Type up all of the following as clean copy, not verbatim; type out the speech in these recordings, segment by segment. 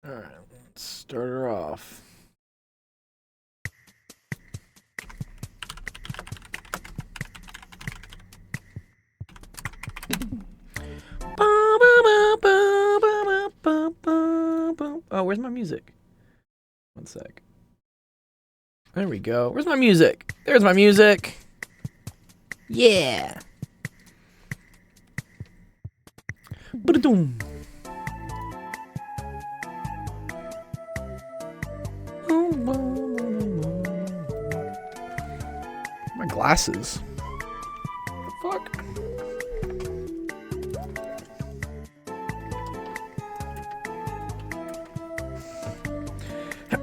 Alright, let's start her off. Oh, where's my music? One sec. There we go. Where's my music? There's my music. Yeah. Ba-da-doom. My glasses. The fuck?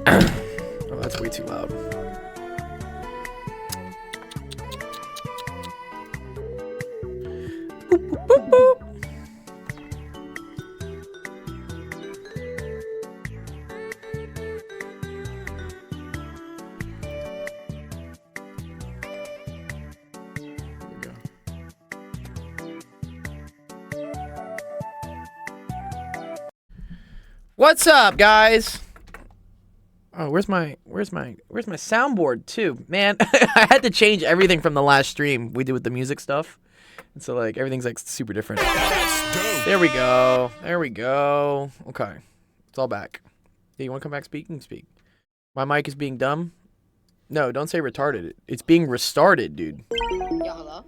Oh, that's way too loud. Boop, boop, boop, boop. There we go. What's up, guys? Oh, where's my soundboard too? Man, I had to change everything from the last stream we did with the music stuff. And so like everything's like super different. There we go. There we go. Okay. It's all back. Yeah, you want to come back speaking? Speak. My mic is being dumb? No, don't say retarded. It's being restarted, dude. Yo, hello?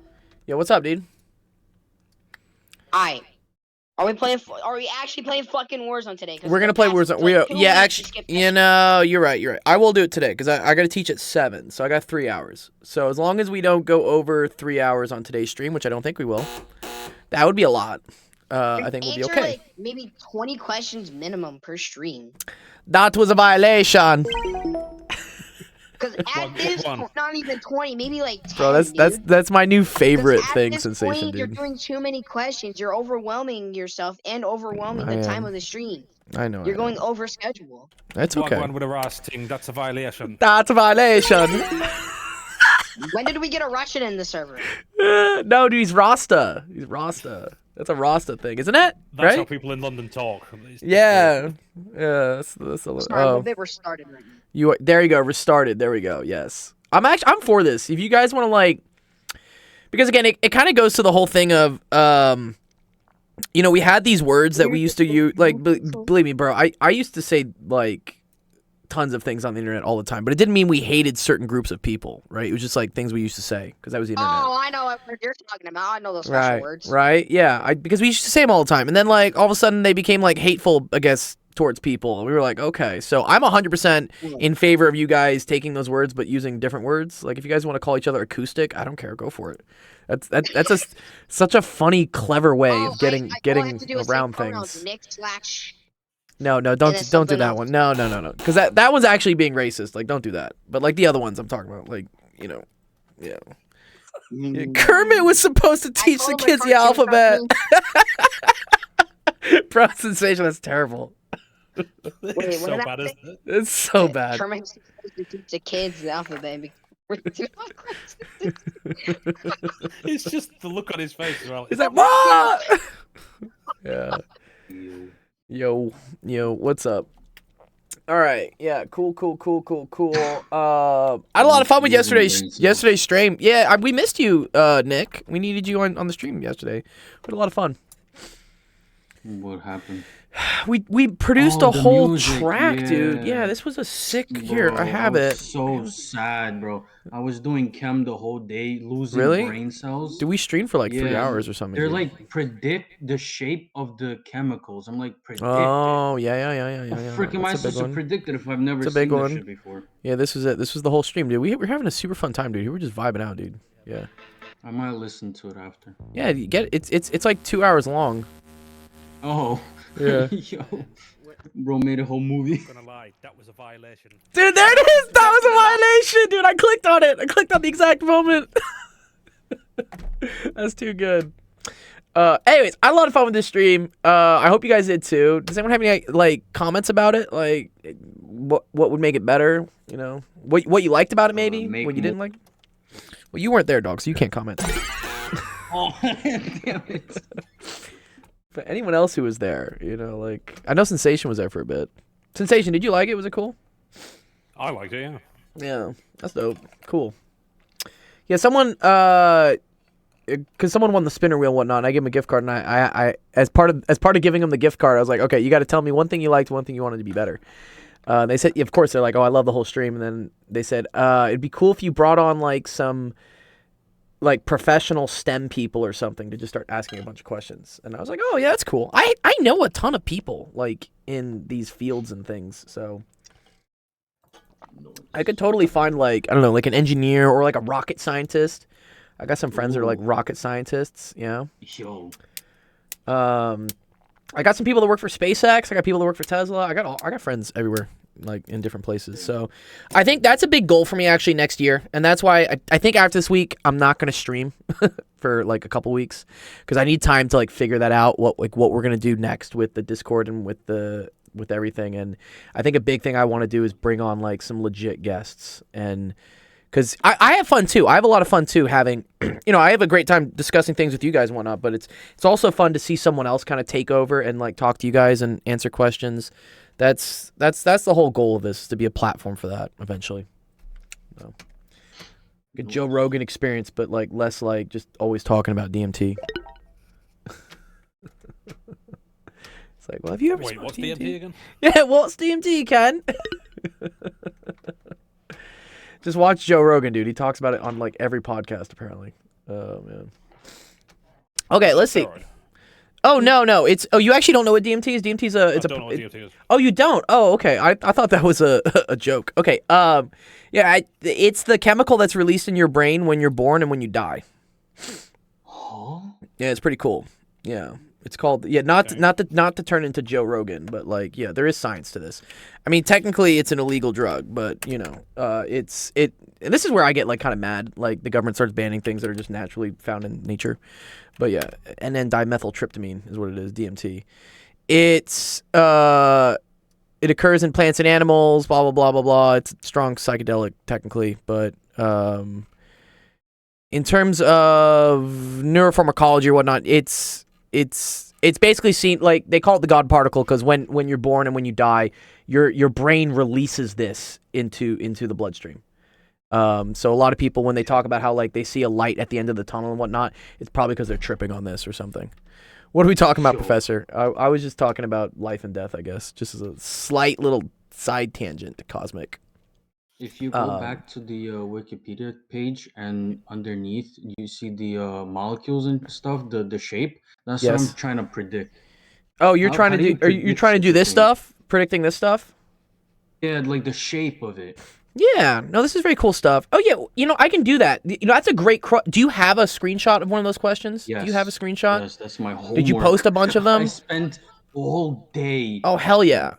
Yo, what's up, dude? Alright. Are we actually playing fucking Warzone today? We're gonna play Warzone. Yeah, actually, you know, you're right. You're right. I will do it today because I got to teach at 7, so I got 3 hours. So as long as we don't go over 3 hours on today's stream, which I don't think we will, that would be a lot. I think we'll be okay. Like maybe 20 questions minimum per stream. That was a violation. Because at this point, not even 20, maybe like 10. Bro, that's my new favorite thing, at this Sensation, point, dude. You're doing too many questions. You're overwhelming yourself and overwhelming the time of the stream. I know. You're going over schedule. That's okay. One with a roasting. That's a violation. That's a violation. When did we get a Russian in the server? No, dude, he's Rasta. He's Rasta. That's a Rasta thing, isn't it? That's right? how people in London talk. Yeah. Yeah. That's a little. Sorry, Oh. they were started right now. There you go. Restarted. There we go. Yes. I'm for this. If you guys want to like, because again, it kind of goes to the whole thing of, you know, we had these words that we used to use. Like, believe me, bro. I used to say like tons of things on the internet all the time, but it didn't mean we hated certain groups of people, right? It was just like things we used to say because that was the internet. Oh, I know what you're talking about. I know those special words. Right. Yeah. Because we used to say them all the time, and then like all of a sudden they became like hateful, I guess, towards people. And we were like, okay, so I'm 100% in favor of you guys taking those words but using different words. Like if you guys want to call each other acoustic, I don't care, go for it. That's such a funny, clever way of getting around things. No, don't do that one. No, because that one's actually being racist. Like, don't do that. But like the other ones I'm talking about, like, you know, yeah. Kermit was supposed to teach the kids the alphabet. Bro, Sensation, that's terrible. It's so bad, isn't it? It's so bad. Kermit was supposed to teach the kids the alphabet. It's just the look on his face as well. He's like, what? Yeah. Yo, what's up? All right, yeah, cool. I had a lot of fun with yesterday's stream. Yeah, we missed you, Nick. We needed you on the stream yesterday. We had a lot of fun. What happened? We produced a whole music, track, dude. yeah. Yeah, this was a sick. Bro, Here, I have it. So sad, bro. I was doing chem the whole day, losing Really? brain cells. Did we stream for like 3 Yeah, hours or something? They're dude? like predict the shape of the chemicals. I'm like predict. Oh, yeah. How freaking am I That's a big supposed to one. predict it if I've never It's a seen big this one. shit before? Yeah, this was it. This was the whole stream, dude. We're having a super fun time, dude. We were just vibing out, dude. Yeah. I might listen to it after. Yeah, you get it's like 2 hours long. Oh. Yeah. Yo. Bro made a whole movie. I'm gonna lie, that was a violation. Dude, there it is. That was a violation, dude. I clicked on it. I clicked on the exact moment. That's too good. Anyways, I had a lot of fun with this stream. I hope you guys did too. Does anyone have any like comments about it? Like, what would make it better? You know, what you liked about it, maybe. What you didn't like. Well, you weren't there, dog, so you can't comment. Oh, damn it. But anyone else who was there, you know, like I know Sensation was there for a bit. Sensation, did you like it? Was it cool? I liked it, yeah. Yeah, that's dope. Cool. Yeah, someone because someone won the spinner wheel and whatnot, and I gave him a gift card, and I as part of giving him the gift card, I was like, okay, you got to tell me one thing you liked, one thing you wanted to be better. They said, of course, they're like, oh, I love the whole stream, and then they said, it'd be cool if you brought on like some like professional STEM people or something to just start asking a bunch of questions. And I was like, oh yeah, that's cool. I know a ton of people like in these fields and things, so I could totally find like, I don't know, like an engineer or like a rocket scientist. I got some friends that are like rocket scientists, yeah. Yo. I got some people that work for SpaceX. I got people that work for Tesla. I got friends everywhere, like in different places. So I think that's a big goal for me actually next year. And that's why I think after this week, I'm not going to stream for like a couple weeks because I need time to like figure that out, what we're going to do next with the Discord and with everything. And I think a big thing I want to do is bring on like some legit guests, and because I have fun too. I have a lot of fun too having, I have a great time discussing things with you guys and whatnot, but it's also fun to see someone else kind of take over and like talk to you guys and answer questions. That's the whole goal of this, is to be a platform for that eventually. So, like a Joe Rogan experience, but like less like just always talking about DMT. It's like, well, have you ever Wait, smoked what's DMT? DMT again? Yeah, what's DMT, Ken? Just watch Joe Rogan, dude. He talks about it on like every podcast, apparently. Oh man. Okay, let's see. Steroid. Oh no, it's you actually don't know what DMT is? DMT's a I don't know what DMT is. Oh, you don't? Oh, okay. I thought that was a a joke. Okay. Yeah, it's the chemical that's released in your brain when you're born and when you die. Huh? Yeah, it's pretty cool. Yeah. It's called not to turn into Joe Rogan, but like there is science to this. I mean, technically it's an illegal drug, but and this is where I get like kind of mad. Like the government starts banning things that are just naturally found in nature. But yeah, and then dimethyltryptamine is what it is, DMT. It occurs in plants and animals, blah blah blah blah blah. It's a strong psychedelic technically, but in terms of neuropharmacology or whatnot, it's basically seen like they call it the God particle because when you're born and when you die, your brain releases this into the bloodstream. So a lot of people when they talk about how like they see a light at the end of the tunnel and whatnot, it's probably because they're tripping on this or something. What are we talking about, Professor? I was just talking about life and death, I guess, just as a slight little side tangent to Cosmic. If you go back to the Wikipedia page and underneath you see the molecules and stuff, the shape. That's what I'm trying to predict. Oh, you're trying to do you do? Are you trying to do this things? stuff? Predicting this stuff? Yeah, like the shape of it. Yeah. No, this is very cool stuff. Oh yeah, I can do that. That's a great. Do you have a screenshot of one of those questions? Yes. Do you have a screenshot? Yes, that's my homework. Did you post a bunch of them? I spent a whole day. Oh hell yeah!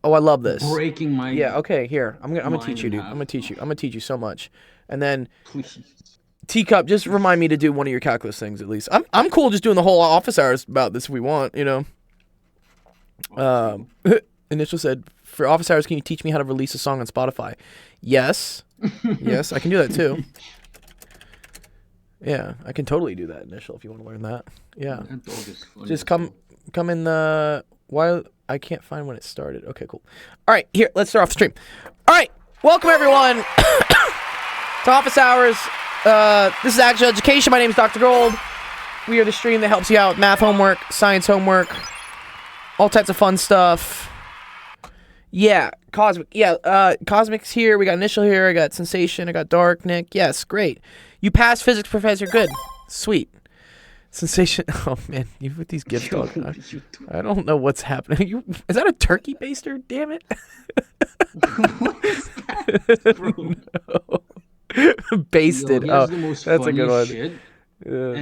Oh, I love this. Breaking my. Yeah. Okay. Here, I'm gonna teach you, in dude. half. I'm gonna teach you so much. And then Please. Teacup, just remind me to do one of your calculus things at least. I'm cool just doing the whole office hours about this if we want. Initial said, for office hours, can you teach me how to release a song on Spotify? Yes. Yes, I can do that too. Yeah, I can totally do that, Initial, if you want to learn that. Yeah. That dog is funny Just as come hell. in the while I can't find when it started. Okay, cool. All right, here, let's start off the stream. All right, welcome everyone to Office Hours. This is Actual Education. My name is Dr. Gold. We are the stream that helps you out with math homework, science homework, all types of fun stuff. Yeah, Cosmic. Yeah, Cosmic's here. We got Initial here. I got Sensation. I got Dark, Nick. Yes, great. You passed physics, Professor. Good. Sweet. Sensation. Oh, man. You with these gifts, dog. I don't know what's happening. Is that a turkey baster? Damn it. What is that, bro? No. Basted. Yo, Oh, that's a good one. Shit.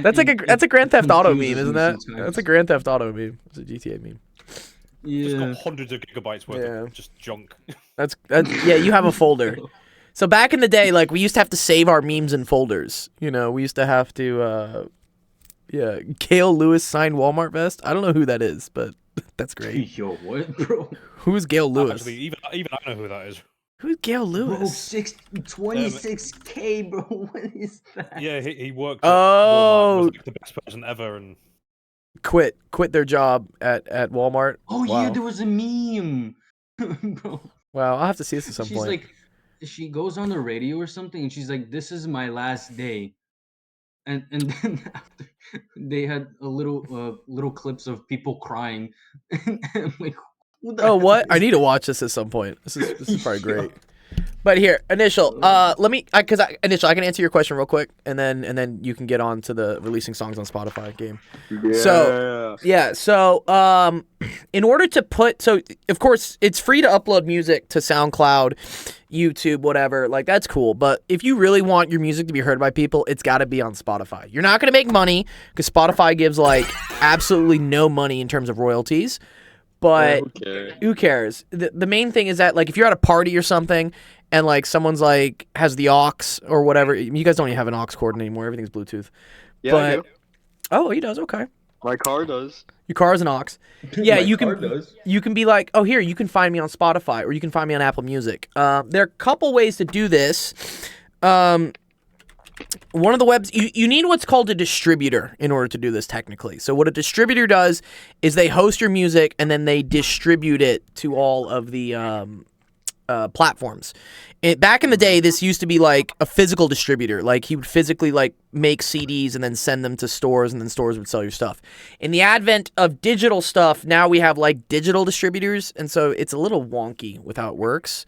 That's a Grand Theft Auto meme, confuses isn't me that? sometimes. That's a Grand Theft Auto meme. It's a GTA meme. Just Yeah. got hundreds of gigabytes worth Yeah. of just junk. That's yeah. You have a folder. So back in the day, like we used to have to save our memes in folders. We used to have to. Yeah, Gail Lewis signed Walmart vest. I don't know who that is, but that's great. Yo, what, bro? Who's Gail Lewis? Actually, even I know who that is. Who's Gail Bro, Lewis? 26K, bro. What is that? Yeah, he worked. Oh. At Walmart, was like the best person ever, and Quit their job at Walmart. Oh Wow. yeah, there was a meme. Bro, Wow, I'll have to see this at some she's point. like, she goes on the radio or something, and she's like, "This is my last day," and then after they had a little clips of people crying, and I'm like, who the Oh, hell what? I is need to watch this at some point. This is probably Yo. great. But here, initial. Let me, initial. I can answer your question real quick, and then you can get on to the releasing songs on Spotify game. Yeah. So yeah, so in order to of course it's free to upload music to SoundCloud, YouTube, whatever. Like that's cool. But if you really want your music to be heard by people, it's got to be on Spotify. You're not gonna make money because Spotify gives like absolutely no money in terms of royalties. But Okay. who cares? The main thing is that like if you're at a party or something and like someone's like has the aux or whatever, you guys don't even have an aux cord anymore. Everything's Bluetooth. Yeah, I But do. oh, he does. Okay. My car does. Your car is an aux. Yeah, My you car can does. you can be like, oh, here you can find me on Spotify or you can find me on Apple Music. There are a couple ways to do this. One of the webs you need what's called a distributor in order to do this technically. So what a distributor does is they host your music and then they distribute it to all of the platforms. Back in the day, this used to be like a physical distributor. Like he would physically like make CDs and then send them to stores and then stores would sell your stuff. In the advent of digital stuff, now we have like digital distributors, and so it's a little wonky with how it works.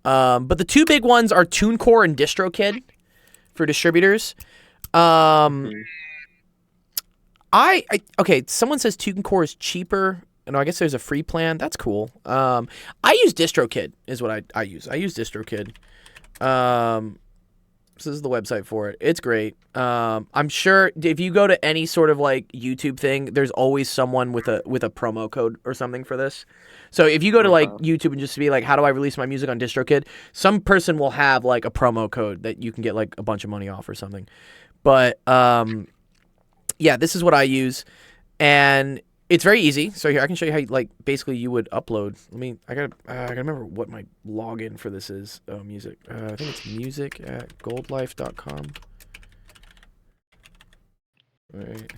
But the two big ones are TuneCore and DistroKid for distributors. Okay, someone says TuneCore is cheaper. No, I guess there's a free plan. That's cool. I use DistroKid is what I use. I use DistroKid. So this is the website for it. It's great. I'm sure if you go to any sort of like YouTube thing, there's always someone with a promo code or something for this. So if you go to like YouTube and just be like, how do I release my music on DistroKid? Some person will have like a promo code that you can get like a bunch of money off or something. But yeah, this is what I use, and it's very easy. So here I can show you how like basically you would upload. I gotta remember what my login for this is. Oh, music. I think it's music@goldlife.com. Right.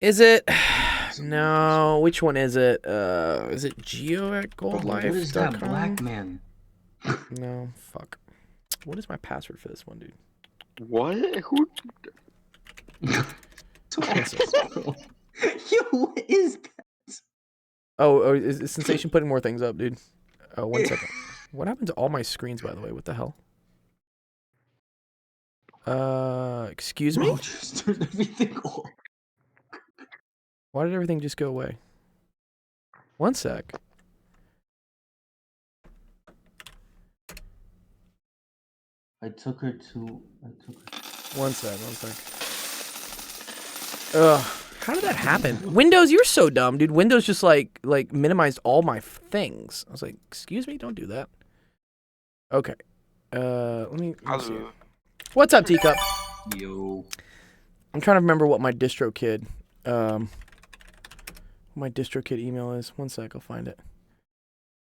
Is it? No. Which one is it? Is it geo@goldlife.com? What is that black man? No. Fuck. What is my password for this one, dude? What? Who? Yo, what is that? Oh, is Sensation putting more things up, dude? Oh, 1 second. What happened to all my screens, by the way? What the hell? Excuse me? Bro, just turn everything off. Why did everything just go away? 1 sec. I took her. 1 sec. Ugh. How did that happen? Windows, you're so dumb, dude. Windows just like minimized all my things. I was like, excuse me, don't do that. Okay. Let me see. What's up, Teacup? Yo. I'm trying to remember what my DistroKid email is. 1 sec, I'll find it.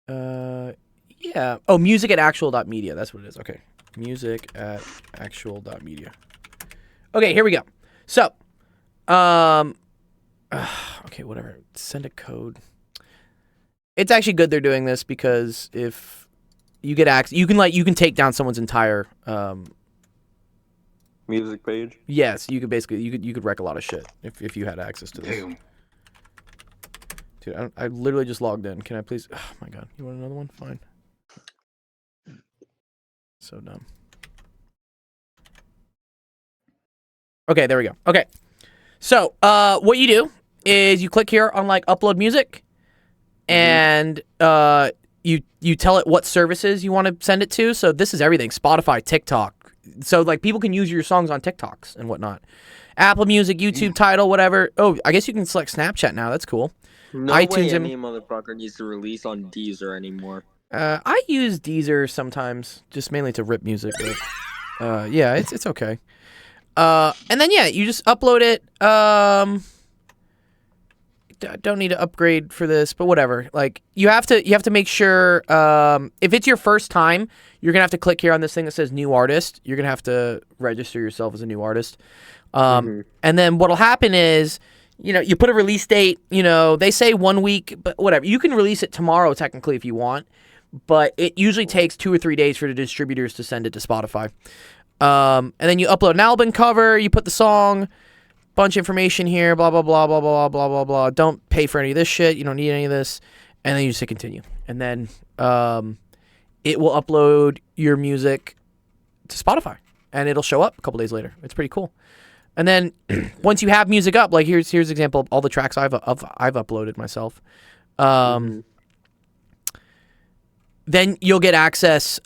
Yeah. Oh, music@actual.media. That's what it is. Okay. Music@actual.media. Okay, here we go. So, okay, whatever. Send a code. It's actually good they're doing this because if you get access, you can take down someone's entire Music page. Yes, you could basically you could wreck a lot of shit if you had access to this. Damn. Dude, I literally just logged in. Can I please? Oh my god, you want another one? Fine. So dumb. Okay, there we go. Okay, so what you do is you click here on like upload music, and you tell it what services you want to send it to. So this is everything: Spotify, TikTok. So like people can use your songs on TikToks and whatnot. Apple Music, YouTube, Tidal, whatever. Oh, I guess you can select Snapchat now. That's cool. No iTunes way and- any motherfucker needs to release on Deezer anymore. I use Deezer sometimes, just mainly to rip music. But, yeah, it's okay. And then yeah, you just upload it. Don't need to upgrade for this, but whatever. Like you have to make sure if it's your first time, you're gonna have to click here on this thing that says new artist. You're gonna have to register yourself as a new artist. And then what'll happen is you put a release date. They say 1 week, but whatever. You can release it tomorrow technically if you want, but it usually takes 2 or 3 days for the distributors to send it to Spotify. And then you upload an album cover. You put the song, bunch of information here, blah blah blah blah blah blah blah blah. Don't pay for any of this shit. You don't need any of this. And then you just hit continue, and then it will upload your music to Spotify, and it'll show up a couple days later. It's pretty cool. And then once you have music up, like here's an example of all the tracks I've uploaded myself. Then you'll get access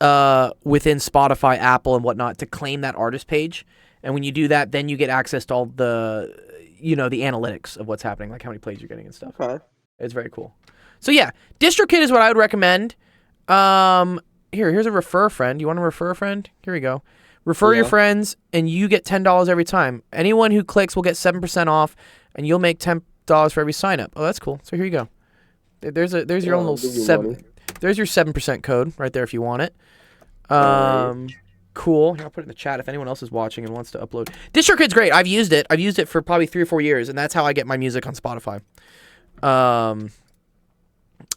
within Spotify, Apple, and whatnot to claim that artist page. And when you do that, then you get access to all the analytics of what's happening, like how many plays you're getting and stuff. Okay. It's very cool. So yeah, DistroKid is what I would recommend. Here's a refer a friend. You want to refer a friend? Here we go. Refer your friends, and you get $10 every time. Anyone who clicks will get 7% off, and you'll make $10 for every sign up. Oh, that's cool. So here you go. There's your own little There's your 7% code right there if you want it. Cool. Here, I'll put it in the chat if anyone else is watching and wants to upload. DistroKid's great. I've used it. I've used it for probably 3 or 4 years, and that's how I get my music on Spotify.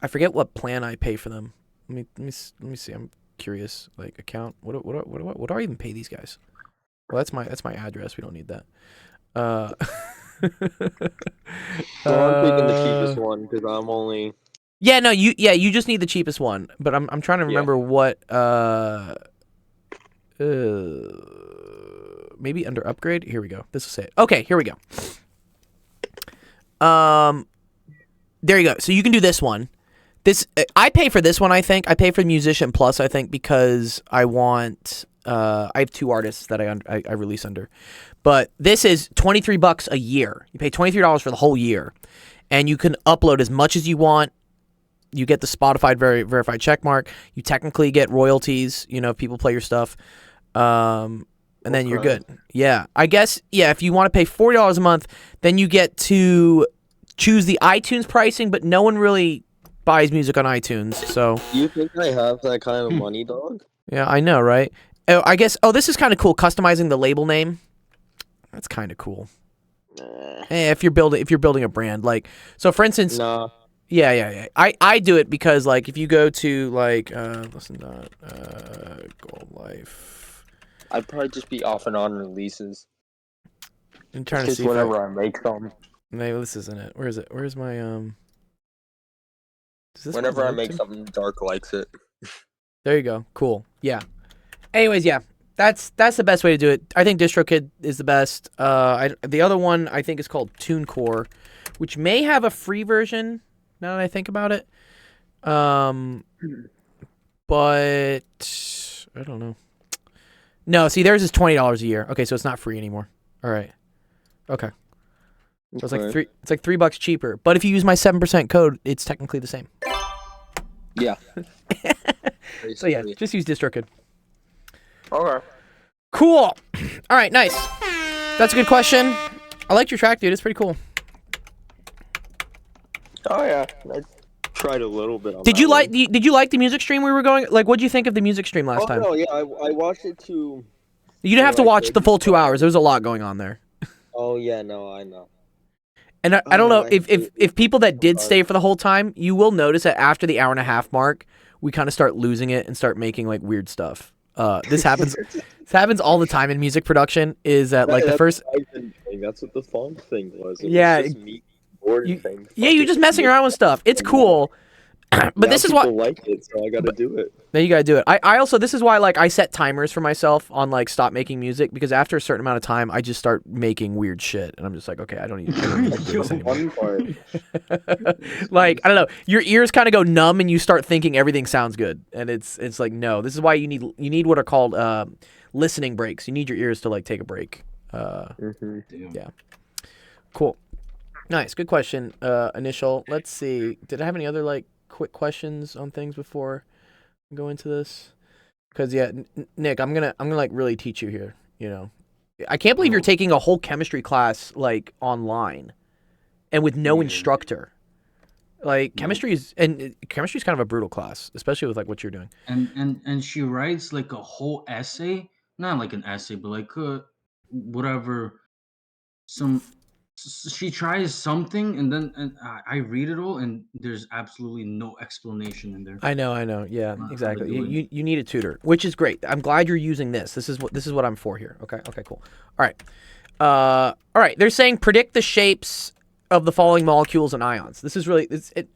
I forget what plan I pay for them. Let me see. I'm curious. Like account. What do I even pay these guys? Well, that's my address. We don't need that. So I'm picking the cheapest one because I'm only. Yeah, no, you just need the cheapest one. But I'm trying to remember what maybe under upgrade. Here we go. This will say it. Okay, here we go. There you go. So you can do this one. I pay for this one. I think I pay for Musician Plus. I think because I want. I have 2 artists that I release under, but this is $23 a year. You pay $23 for the whole year, and you can upload as much as you want. You get the Spotify verified checkmark. You technically get royalties. If people play your stuff, and then you're good. Yeah, I guess. Yeah, if you want to pay $40 a month, then you get to choose the iTunes pricing, but no one really buys music on iTunes. So You think I have that kind of money, dog? yeah, I know, right? Oh, I guess. Oh, this is kind of cool. Customizing the label name. That's kind of cool. If you're building a brand, like so, for instance. Nah. Yeah. I do it because like if you go to like Gold Life. I'd probably just be off and on releases. I'm trying to Just see whenever I make them. Maybe this isn't it. Where is it? Where's my does this one Whenever I load make too? something, Dark likes it. There you go. Cool. Yeah. Anyways, yeah. That's the best way to do it. I think DistroKid is the best. The other one I think is called TuneCore, which may have a free version now that I think about it. But I don't know. No, see, theirs is $20 a year. Okay, so it's not free anymore. All right. Okay. So it's like $3 cheaper. But if you use my 7% code, it's technically the same. Yeah. So yeah, just use DistroKid. Okay. Cool. All right, nice. That's a good question. I liked your track, dude. It's pretty cool. Oh yeah. I tried a little bit. On Did that you like one. the like the music stream we were going? Like, what'd you think of the music stream last time? No, yeah, I watched it too. You didn't have to like watch the full 2 hours. There was a lot going on there. Oh yeah, no, I know. And I don't know I if people that did stay for the whole time, you will notice that after the hour and a half mark, we kind of start losing it and start making like weird stuff. This happens. This happens all the time in music production. Is that like the first? That's what the fun thing was. It Yeah, was just me boarding things. Yeah, you're just messing around with stuff. It's cool. But Now this is why. people like it, so I gotta do it. Then you gotta do it. I also this is why like I set timers for myself on like stop making music because after a certain amount of time I just start making weird shit and I'm just like okay I don't need to do this The anymore. fun part. Like I don't know, your ears kind of go numb and you start thinking everything sounds good and it's like no, this is why you need what are called listening breaks. You need your ears to like take a break. Mhm. Yeah. Cool. Nice. Good question. Initial. Let's see. Did I have any other like quick questions on things before I go into this? Because yeah, Nick, I'm gonna like really teach you here. I can't believe you're taking a whole chemistry class like online, and with no instructor. Like chemistry is kind of a brutal class, especially with like what you're doing. And she writes like a whole essay, not like an essay, but like whatever, some she tries something, and then I read it all, and there's absolutely no explanation in there. I know. Yeah, How to exactly. do it. You need a tutor, which is great. I'm glad you're using this. This is what I'm for here. Okay, cool. All right. All right. They're saying predict the shapes of the following molecules and ions. This is really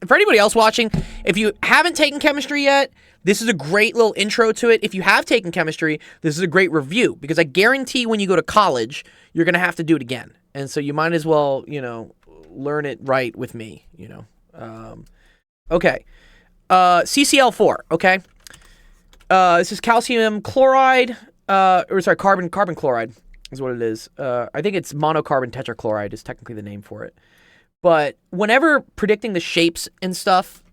for anybody else watching. If you haven't taken chemistry yet, this is a great little intro to it. If you have taken chemistry, this is a great review because I guarantee when you go to college, you're gonna have to do it again, and so you might as well, learn it right with me. Okay. CCl4. Okay. This is calcium chloride. Carbon chloride is what it is. I think it's monocarbon tetrachloride is technically the name for it. But whenever predicting the shapes and stuff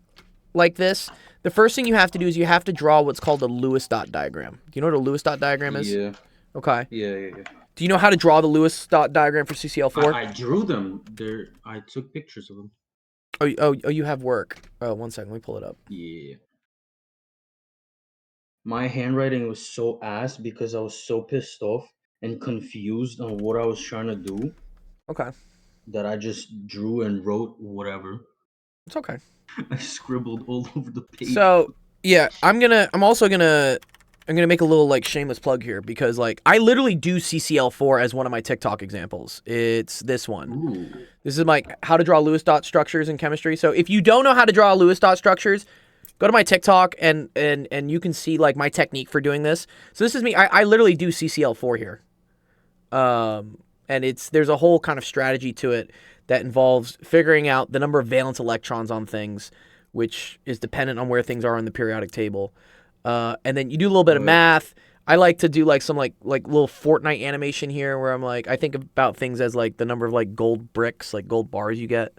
like this, the first thing you have to do is you have to draw what's called a Lewis dot diagram. Do you know what a Lewis dot diagram is? Yeah. Okay. Yeah. Do you know how to draw the Lewis dot diagram for CCl4? I drew them. I took pictures of them. Oh, you have work. Oh, 1 second. Let me pull it up. Yeah. My handwriting was so ass because I was so pissed off and confused on what I was trying to do Okay. that I just drew and wrote whatever. It's okay. I scribbled all over the page. So yeah, I'm also gonna make a little like shameless plug here because like I literally do CCl4 as one of my TikTok examples. It's this one. Ooh. This is like how to draw Lewis dot structures in chemistry. So if you don't know how to draw Lewis dot structures, go to my TikTok and you can see like my technique for doing this. So this is me. I literally do CCl4 here. And there's a whole kind of strategy to it that involves figuring out the number of valence electrons on things, which is dependent on where things are in the periodic table. And then you do a little bit of math. I like to do like some like little Fortnite animation here where I'm like, I think about things as like the number of like gold bricks, like gold bars you get.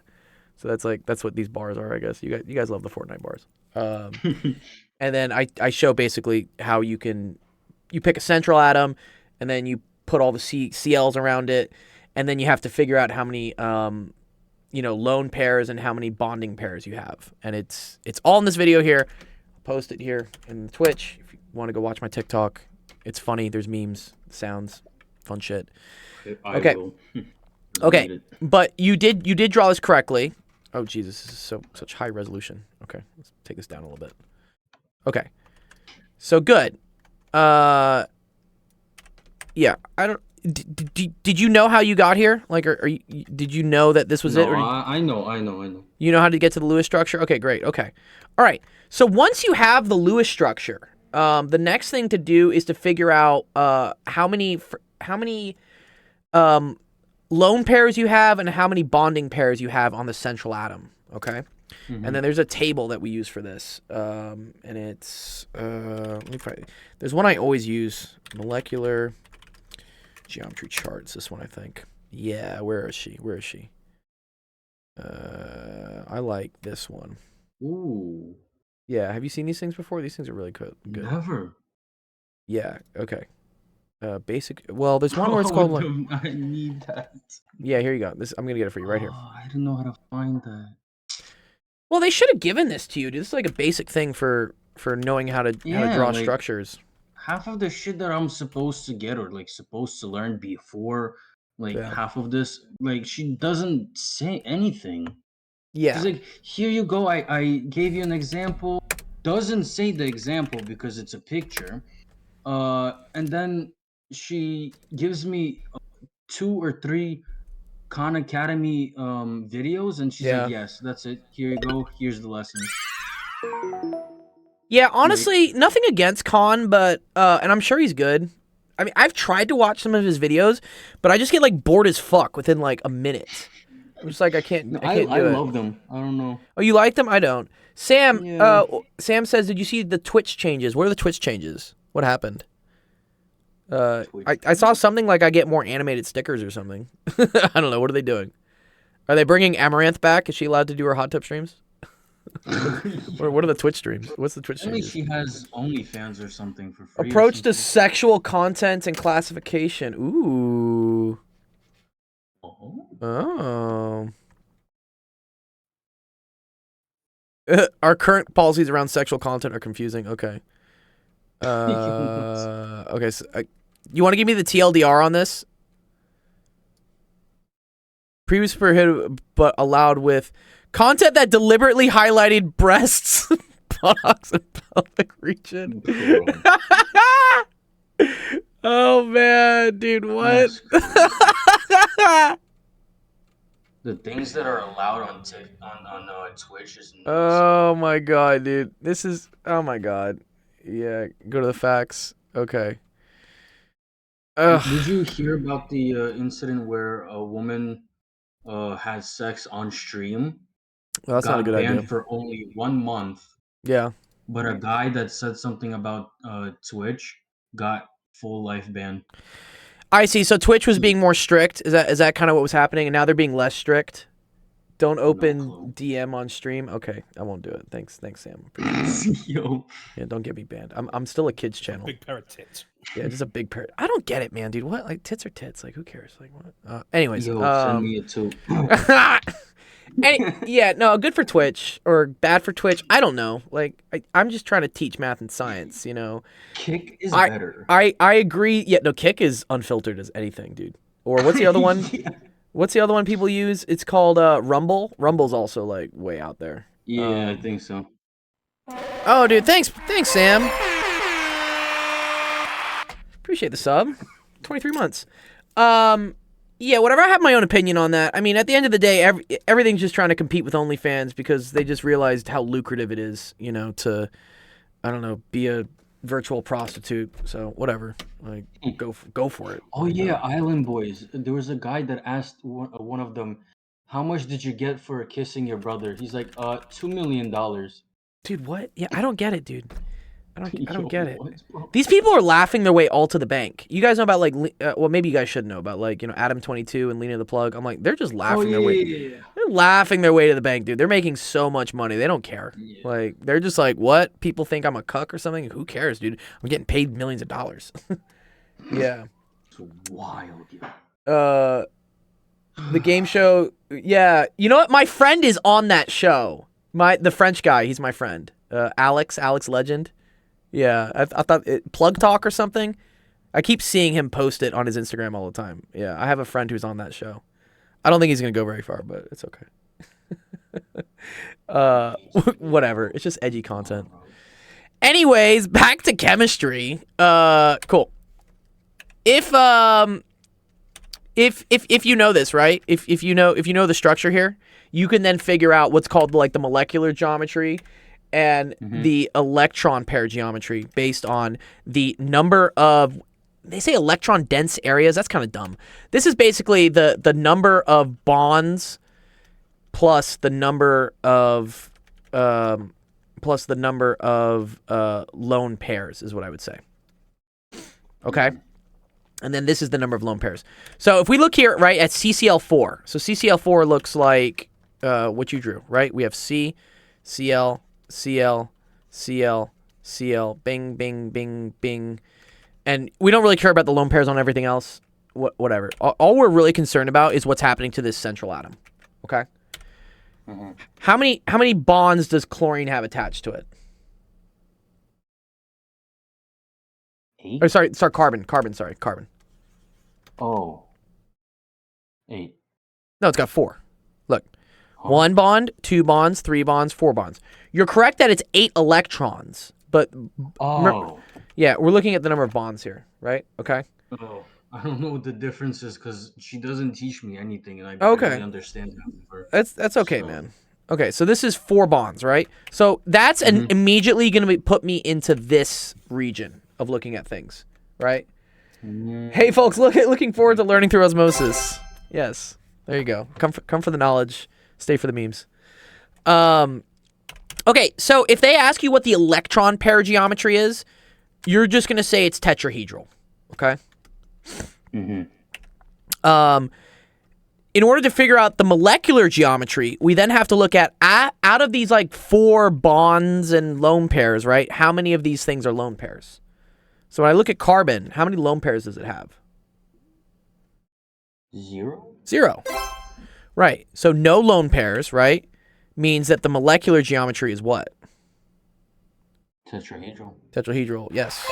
So that's what these bars are, I guess. You guys love the Fortnite bars. And then I show basically how you pick a central atom and then you put all the CLs around it, and then you have to figure out how many lone pairs and how many bonding pairs you have. And it's all in this video here. I'll post it here in Twitch if you want to go watch my TikTok. It's funny. There's memes, sounds, fun shit. Okay. Okay. But you did draw this correctly. Oh Jesus, this is such high resolution. Okay, let's take this down a little bit. Okay. So good. Yeah, I don't. Did you know how you got here? Like, did you know that this was it? Or I know. You know how to get to the Lewis structure? Okay, great. Okay, all right. So once you have the Lewis structure, the next thing to do is to figure out how many lone pairs you have and how many bonding pairs you have on the central atom. Okay. Mm-hmm. And then there's a table that we use for this, and it's let me find. There's one I always use: molecular geometry charts. This one, I think. Yeah, where is she? I like this one. Ooh. Yeah, have you seen these things before? These things are really good. Never. Yeah. Okay. Basic. Well, there's one where it's called like. I need that. Yeah, here you go. I'm gonna get it for you right here. I didn't know how to find that. Well, they should have given this to you. This is like a basic thing for knowing how to draw structures. Half of the shit that I'm supposed to get or like supposed to learn before, like half of this, like she doesn't say anything. Yeah. She's like, here you go. I gave you an example. Doesn't say the example because it's a picture. And then she gives me 2 or 3 Khan Academy videos, and she's like, yes, that's it. Here you go. Here's the lesson. Yeah, honestly, nothing against Khan, but and I'm sure he's good. I mean, I've tried to watch some of his videos, but I just get like bored as fuck within like a minute. I'm just like I can't do it. I love them. I don't know. Oh, you like them? I don't. Sam, Sam says, did you see the Twitch changes? What are the Twitch changes? What happened? I saw something like I get more animated stickers or something. I don't know. What are they doing? Are they bringing Amaranth back? Is she allowed to do her hot tub streams? What are the Twitch streams? What's the Twitch streams? Maybe she has OnlyFans or something for free. Approach to sexual content and classification. Ooh. Oh. Our current policies around sexual content are confusing. Okay. Okay. So, you want to give me the TLDR on this? Previously prohibited, but allowed with content that deliberately highlighted breasts, buttocks, and pelvic region. Oh man, dude, what? The things that are allowed on Twitch is nuts. Oh my god, dude. This is, oh my god. Yeah, go to the facts. Okay. Did you hear about the incident where a woman had sex on stream? Well, that's not a good banned idea. for only 1 month, Yeah. but a guy that said something about Twitch got full life ban. I see. So Twitch was being more strict. Is that kind of what was happening? And now they're being less strict. Don't open clue. DM on stream. Okay, I won't do it. Thanks, Sam. Yo, Yeah, don't get me banned. I'm still a kids channel. Big pair of tits. Yeah, just a big pair. I don't get it, man, dude. What? Like tits are tits. Like who cares? Like what? Anyways. send me it too. Yeah, no, good for Twitch or bad for Twitch. I don't know. Like I'm just trying to teach math and science. You know. Kick is better. I agree. Yeah, no, Kick is unfiltered as anything, dude. Or what's the other one? Yeah. What's the other one people use? It's called Rumble. Rumble's also like way out there. Yeah, I think so. Oh, dude, thanks, Sam. Appreciate the sub. 23 months. Yeah, whatever. I have my own opinion on that. I mean, at the end of the day, everything's just trying to compete with OnlyFans because they just realized how lucrative it is, you know, to, I don't know, be a virtual prostitute. So whatever, like go for it. Oh yeah, Island Boys. There was a guy that asked one of them, "How much did you get for kissing your brother?" He's like, $2 million." Dude, what? Yeah, I don't get it, dude. I don't get it. What, bro? These people are laughing their way all to the bank. You guys know about like, well, maybe you guys should know about like, you know, Adam 22 and Lena the Plug. I'm like, they're just laughing their way. Yeah. They're laughing their way to the bank, dude. They're making so much money. They don't care. Yeah. Like, they're just like, what? People think I'm a cuck or something? Who cares, dude? I'm getting paid millions of dollars. Yeah. It's wild, yeah. The game show. Yeah. You know what? My friend is on that show. The French guy. He's my friend. Alex Legend. Yeah. I thought Plug Talk or something. I keep seeing him post it on his Instagram all the time. Yeah. I have a friend who's on that show. I don't think he's going to go very far, but it's okay. Whatever. It's just edgy content. Anyways, back to chemistry. Cool. If you know this, right? If you know the structure here, you can then figure out what's called like the molecular geometry and the electron pair geometry based on the number of, they say electron dense areas. That's kind of dumb. This is basically the number of bonds plus the number of lone pairs is what I would say. Okay. And then this is the number of lone pairs. So if we look here, right, at CCl4. So CCl4 looks like what you drew, right? We have C, Cl, Cl, Cl, Cl, bing, bing, bing, bing. And we don't really care about the lone pairs on everything else. Whatever. All we're really concerned about is what's happening to this central atom. Okay? Mm-hmm. How many bonds does chlorine have attached to it? 8? Or sorry, carbon. Oh. 8. No, it's got 4. Look. Huh. 1 bond, 2 bonds, 3 bonds, 4 bonds. You're correct that it's 8 electrons, but Oh. yeah, we're looking at the number of bonds here, right? Okay. Oh. I don't know what the difference is because she doesn't teach me anything, and I Okay. barely understand half of her. That's okay, So- man. Okay, so this is 4 bonds, right? So that's immediately going to put me into this region of looking at things, right? Hey, folks, looking forward to learning through osmosis. Yes, there you go. Come for the knowledge, stay for the memes. Okay, so if they ask you what the electron pair geometry is, you're just going to say it's tetrahedral, okay? In order to figure out the molecular geometry, we then have to look at out of these like 4 bonds and lone pairs, right? How many of these things are lone pairs? So when I look at carbon, how many lone pairs does it have? 0? 0. Right. So no lone pairs, right? Means that the molecular geometry is what? Tetrahedral. Tetrahedral. Yes.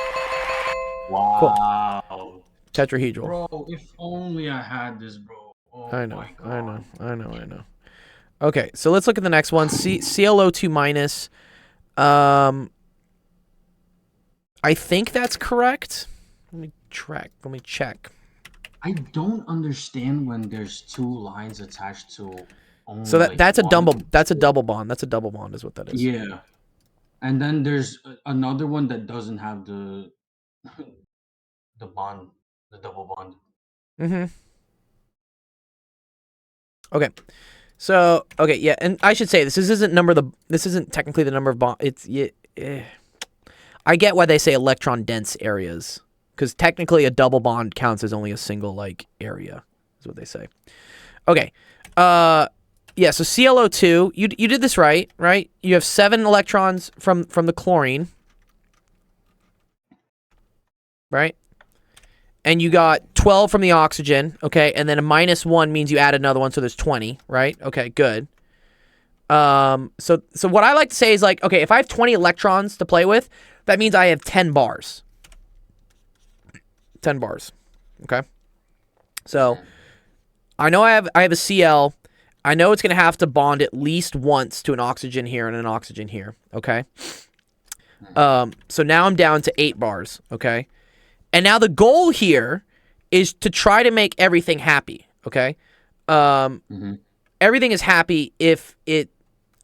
Wow. Tetrahedral. Bro, if only I had this, bro. I know, my I know, God. I know. Okay, so let's look at the next one. ClO2 minus. I think that's correct. Let me check. I don't understand when there's two lines attached to only So like that's a one. double. That's a double bond. That's a double bond, is what that is. Yeah. And then there's another one that doesn't have the the bond, the double bond. Mm-hmm. Okay. So okay, yeah, and I should say this isn't technically the number of bond. I get why they say electron dense areas, because technically a double bond counts as only a single like area, is what they say. Okay. Yeah, so ClO2, you did this right? You have 7 electrons from the chlorine. Right? And you got 12 from the oxygen, okay? And then a -1 means you add another one, so there's 20, right? Okay, good. So what I like to say is like, okay, if I have 20 electrons to play with, that means I have 10 bars. 10 bars. Okay? So I know I have a Cl. I know it's going to have to bond at least once to an oxygen here and an oxygen here, okay? So now I'm down to 8 bars, okay? And now the goal here is to try to make everything happy, okay? Everything is happy if it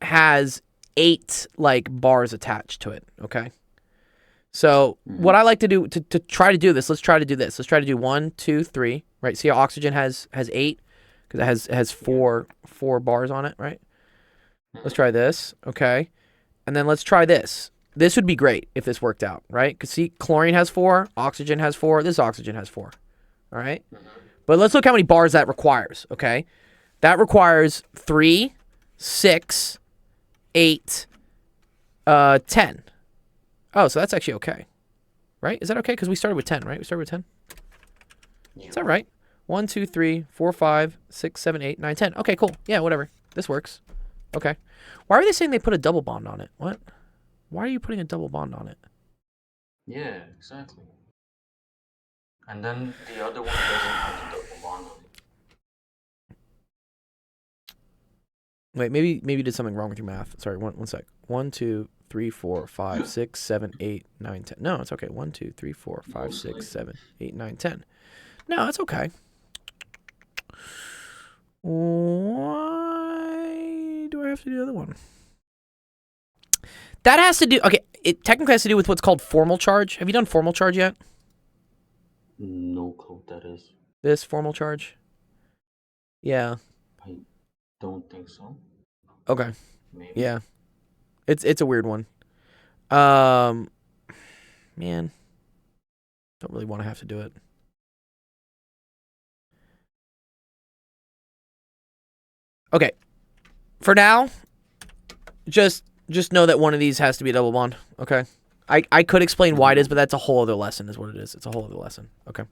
has 8 like bars attached to it, okay? So what I like to do to try to do this, let's try to do this. Let's try to do 1, 2, 3, right? See how oxygen has 8 because it has four bars on it, right? Let's try this, okay? And then let's try this. This would be great if this worked out, right? Because see, chlorine has 4, oxygen has 4, this oxygen has 4, all right? But let's look how many bars that requires, okay? That requires 3, 6, 8, 10. Oh, so that's actually okay, right? Is that okay? Because we started with 10, right? We started with 10. Is that right? 1, 2, 3, 4, 5, 6, 7, 8, 9, 10. Okay, cool. Yeah, whatever. This works. Okay. Why are they saying they put a double bond on it? What? Why are you putting a double bond on it? Yeah, exactly. And then the other one doesn't have the double bond on it. Wait, maybe you did something wrong with your math. Sorry, one sec. 1, 2, 3, 4, 5, 6, 7, 8, 9, 10. No, it's okay. 1, 2, 3, 4, 5, 6, 7, 8, 9, 10. No, it's okay. Why do I have to do the other one? That has to do... Okay, it technically has to do with what's called formal charge. Have you done formal charge yet? No clue what that is. This formal charge? Yeah. I don't think so. Okay. Maybe. Yeah. It's a weird one. Man. Don't really want to have to do it. Okay. For now, just know that one of these has to be a double bond. Okay. I could explain why it is, but that's a whole other lesson is what it is. It's a whole other lesson. Okay.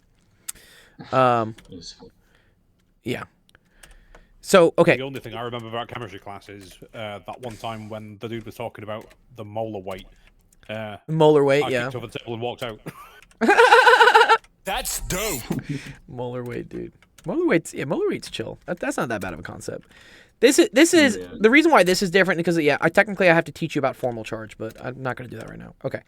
Yeah. So, okay. The only thing I remember about chemistry class is that one time when the dude was talking about the molar weight. Molar weight, I yeah. kicked over the table and walked out. That's dope. Molar weight, dude. Molar weight's chill. That's not that bad of a concept. This is Yeah. the reason why this is different because I technically have to teach you about formal charge, but I'm not going to do that right now. Okay.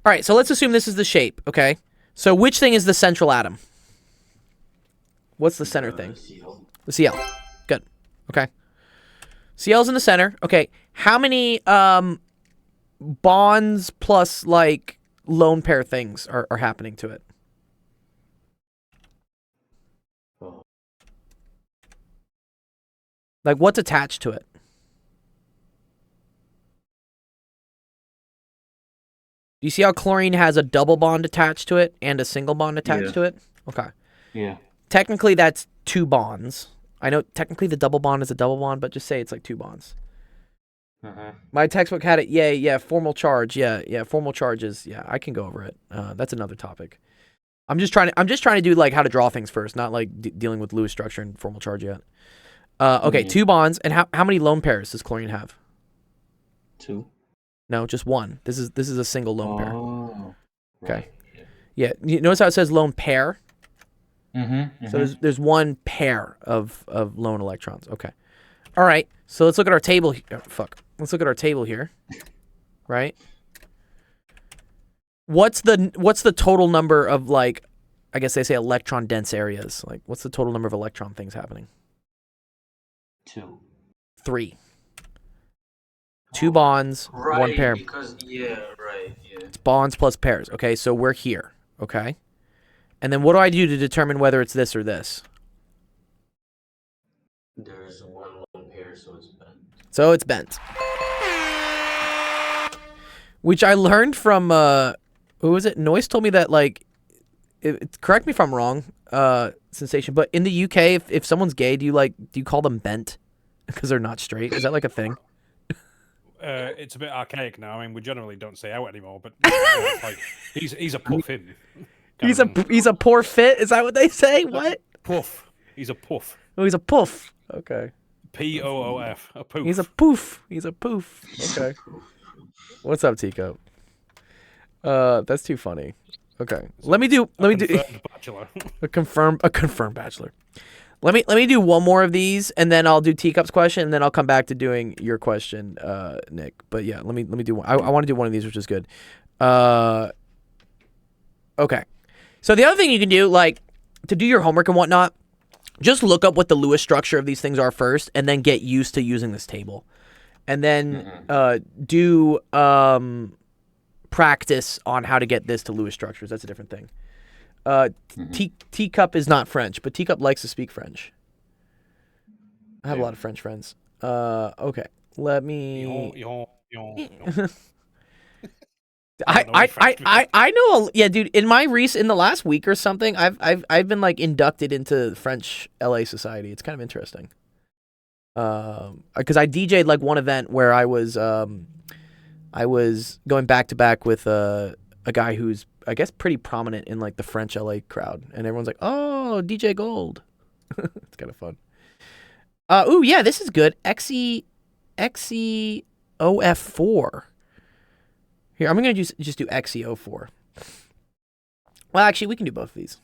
All right, so let's assume this is the shape, okay? So which thing is the central atom? What's the center thing? The Cl. Good. Okay. Cl's in the center. Okay. How many bonds plus like lone pair things are happening to it? Like what's attached to it? Do you see how chlorine has a double bond attached to it and a single bond attached to it? Okay. Yeah. Technically that's 2 bonds. I know technically the double bond is a double bond, but just say it's like 2 bonds. My textbook had it. Yeah. Formal charge. Yeah. Formal charges. Yeah, I can go over it. That's another topic. I'm just trying to do like how to draw things first, not like dealing with Lewis structure and formal charge yet. Okay, 2 bonds. And how many lone pairs does chlorine have? 2. No, just 1. This is a single lone pair. Oh. Okay. Right. Yeah. You notice how it says lone pair? So there's one pair of lone electrons. Okay. All right. So let's look at our table. Let's look at our table here. Right. What's the total number of, like, I guess they say electron dense areas? Like, what's the total number of electron things happening? 2. 3. 2 bonds, Right, 1 pair. because yeah. It's bonds plus pairs. Okay, so we're here. Okay. And then what do I do to determine whether it's this or this? There's one lone pair, so it's bent. So it's bent. Which I learned from who was it? Noise told me that, like, correct me if I'm wrong, Sensation, but in the UK, if someone's gay, do you call them bent because they're not straight? Is that like a thing? It's a bit archaic now. I mean, we generally don't say out anymore, but like he's a puffin. He's a poor fit. Is that what they say? What? Puff. He's a puff. Oh, he's a poof. Okay. P-O-O-F. A poof. He's a poof. He's a poof. Okay. What's up, Teacup? That's too funny. Okay. Let me do Bachelor. a confirmed bachelor. Let me do one more of these, and then I'll do Teacup's question, and then I'll come back to doing your question, Nick. But yeah, let me do one. I want to do one of these, which is good. Okay. So the other thing you can do, like, to do your homework and whatnot, just look up what the Lewis structure of these things are first, and then get used to using this table, and then do practice on how to get this to Lewis structures. That's a different thing. Teacup is not French, but Teacup likes to speak French. I have a lot of French friends. Okay, let me. I know. Yeah, dude. In the last week or something, I've been, like, inducted into French LA society. It's kind of interesting. Because I DJ'd, like, one event where I was going back to back with a guy who's, I guess, pretty prominent in, like, the French LA crowd, and everyone's like, "Oh, DJ Gold." It's kind of fun. Ooh, yeah, this is good. XeOF4. Here, I'm gonna just do XeO4. Well, actually, we can do both of these.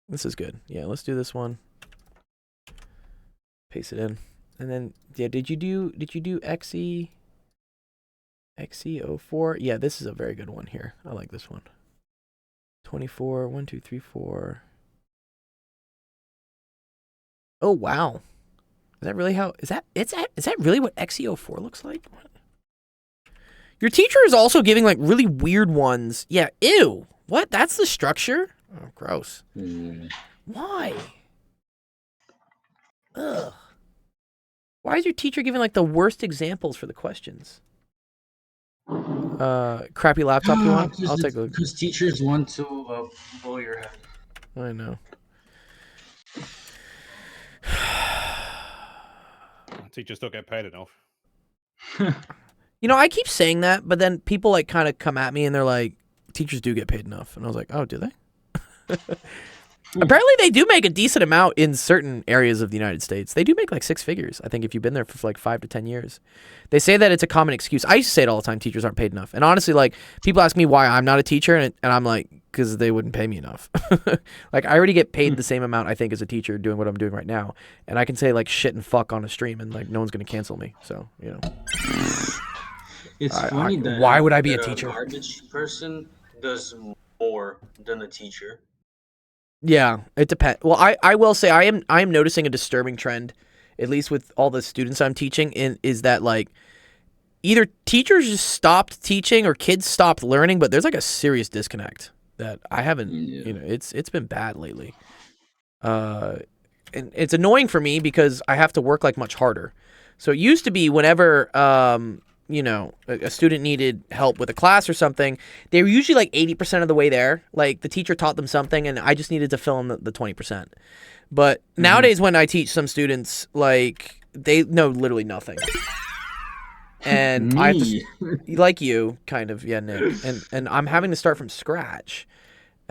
This is good. Yeah, let's do this one. Paste it in, and then yeah, did you do XeO4? Yeah, this is a very good one here. I like this one. 24, 1, 2, 3, 4. Oh wow, is that really how? Is that really what XeO4 looks like? What? Your teacher is also giving, like, really weird ones. Yeah, ew. What? That's the structure? Oh, gross. Why? Ugh. Why is your teacher giving, like, the worst examples for the questions? Crappy laptop you want? I'll take a look. Because teachers want to blow your head. I know. Teachers don't get paid enough. You know, I keep saying that, but then people, like, kind of come at me and they're like, teachers do get paid enough. And I was like, oh, do they? Apparently they do make a decent amount in certain areas of the United States. They do make, like, 6 figures, I think, if you've been there for, like, 5 to 10 years. They say that it's a common excuse. I used to say it all the time, teachers aren't paid enough. And honestly, like, people ask me why I'm not a teacher, and I'm like, because they wouldn't pay me enough. Like, I already get paid the same amount, I think, as a teacher doing what I'm doing right now. And I can say, like, shit and fuck on a stream, and, like, no one's going to cancel me. So, you know. It's funny that why would I be a the teacher? garbage person does more than a teacher. Yeah, it depends. Well, I will say I am noticing a disturbing trend, at least with all the students I'm teaching, is that, like, either teachers just stopped teaching or kids stopped learning, but there's, like, a serious disconnect that I haven't. You know, it's been bad lately. And it's annoying for me because I have to work, like, much harder. So it used to be whenever you know, a student needed help with a class or something, they were usually, like, 80% of the way there. Like, the teacher taught them something, and I just needed to fill in the 20%. But nowadays, when I teach some students, like, they know literally nothing. And I have to, like you, kind of, yeah, Nick. And I'm having to start from scratch.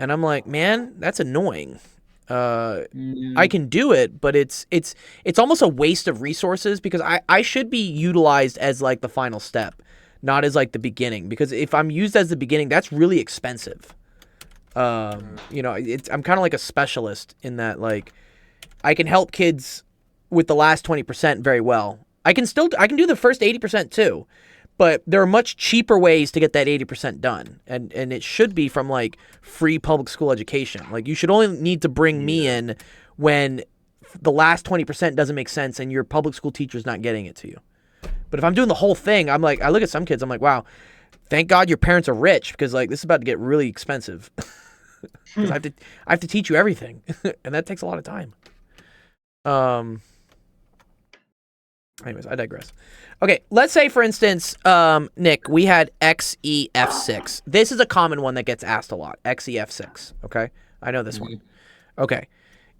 And I'm like, man, that's annoying. I can do it, but it's almost a waste of resources because I should be utilized as, like, the final step, not as, like, the beginning, because if I'm used as the beginning, that's really expensive. You know, I'm kind of like a specialist in that, like, I can help kids with the last 20% very well. I can do the first 80% too, but there are much cheaper ways to get that 80% done, and it should be from like free public school education. Like, you should only need to bring me in when the last 20% doesn't make sense and your public school teacher's not getting it to you. But if I'm doing the whole thing, I'm like, I look at some kids, I'm like, wow, thank God your parents are rich, because like this is about to get really expensive. 'Cause I have to teach you everything, and that takes a lot of time. Anyways, I digress. Okay, let's say for instance, Nick, we had XEF6. This is a common one that gets asked a lot. XEF6. Okay, I know this one. Okay,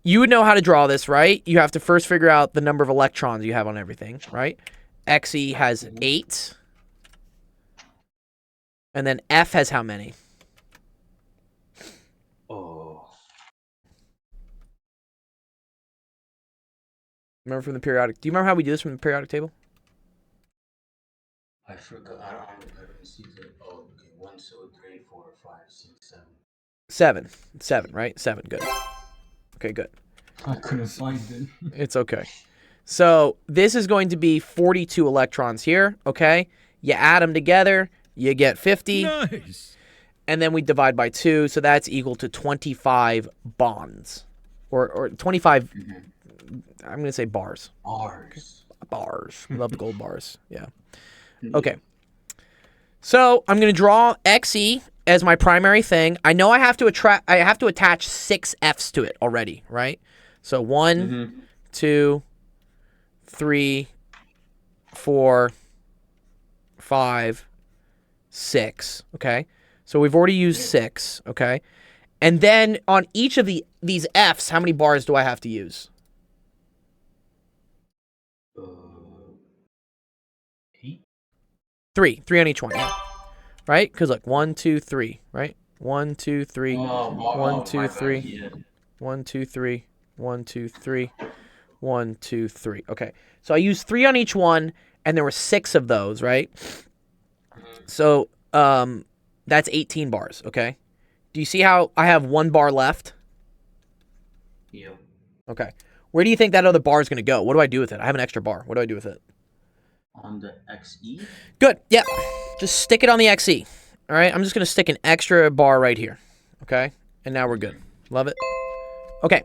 you would know how to draw this, right? You have to first figure out the number of electrons you have on everything, right? XE has 8, and then F has how many? Oh. Remember from the periodic? Do you remember how we do this from the periodic table? I forgot. I don't see the. Oh, okay. 1, 2, 3, 4, 5, 6, 7. 7, right? 7. Good. Okay, good. I couldn't find it. It's okay. So this is going to be 42 electrons here. Okay, you add them together, you get 50. Nice. And then we divide by 2, so that's equal to 25 bonds, or 25. I'm gonna say bars. Bars. Love the gold bars. Yeah. Okay. So I'm gonna draw XE as my primary thing. I know I have to attach 6 F's to it already, right? So 1, 2, 3, 4, 5, 6. Okay. So we've already used 6. Okay. And then on each of these F's, how many bars do I have to use? 8. 3 on each one, yeah. Right? Because look, 1, 2, 3, right? 1, 2, 3, 1, 2, 3, 1, 2, 3, 1, 2, 3, 1, 2, 3. Okay, so I used 3 on each one, and there were 6 of those, right? So that's 18 bars. Okay, do you see how I have 1 bar left? Yeah. Okay, where do you think that other bar is going to go? What do I do with it? I have an extra bar. What do I do with it? On the XE. Good. Yeah. Just stick it on the XE. All right. I'm just going to stick an extra bar right here. Okay. And now we're good. Love it. Okay.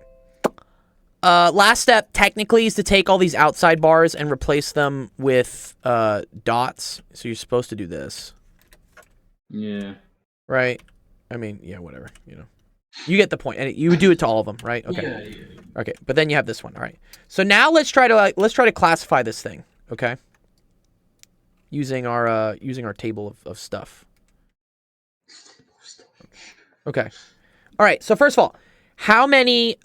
Last step technically is to take all these outside bars and replace them with dots. So you're supposed to do this. Yeah. Right. I mean, yeah, whatever. You know, you get the point. And you would do it to all of them, right? Okay. Yeah. Okay. But then you have this one. All right. So now let's try to classify this thing. Okay. Using our table of stuff. Okay. All right. So first of all, how many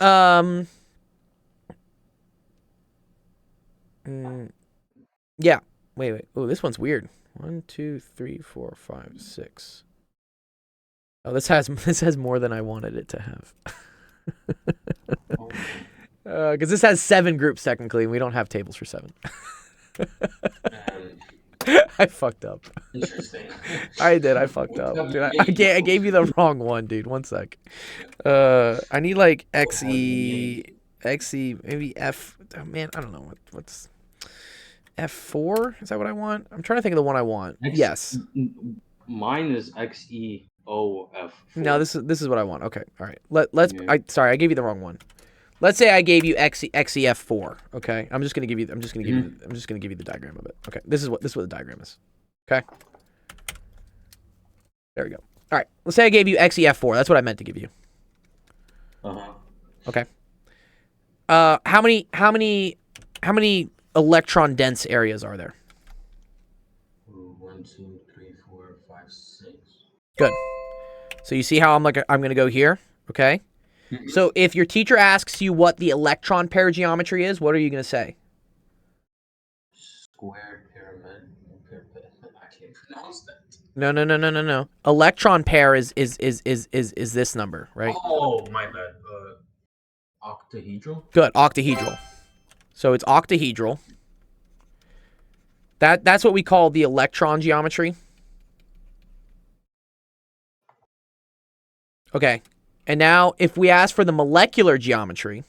yeah. Wait. Oh, this one's weird. 1, 2, 3, 4, 5, 6. Oh, this has more than I wanted it to have. Because this has 7 groups technically, and we don't have tables for 7. I fucked up. Interesting. I did. I fucked up. Dude, I gave you the wrong one, dude. One sec. I need like XE, maybe F. Oh, man, I don't know what's F4. Is that what I want? I'm trying to think of the one I want. Yes. Mine is XEOF. No, this is what I want. Okay. All right. Let's. Sorry, I gave you the wrong one. Let's say I gave you XEF4. Okay. I'm just gonna give you the diagram of it. Okay. This is what the diagram is. Okay. There we go. All right. Let's say I gave you XEF4. That's what I meant to give you. Okay. How many electron dense areas are there? 1, 2, 3, 4, 5, 6. Good. So you see how I'm gonna go here. Okay. So if your teacher asks you what the electron pair geometry is, what are you going to say? Square pyramid. I can't pronounce that. No. Electron pair is this number, right? Oh, my bad. Octahedral? Good, octahedral. So it's octahedral. That's what we call the electron geometry. Okay. And now, if we ask for the molecular geometry,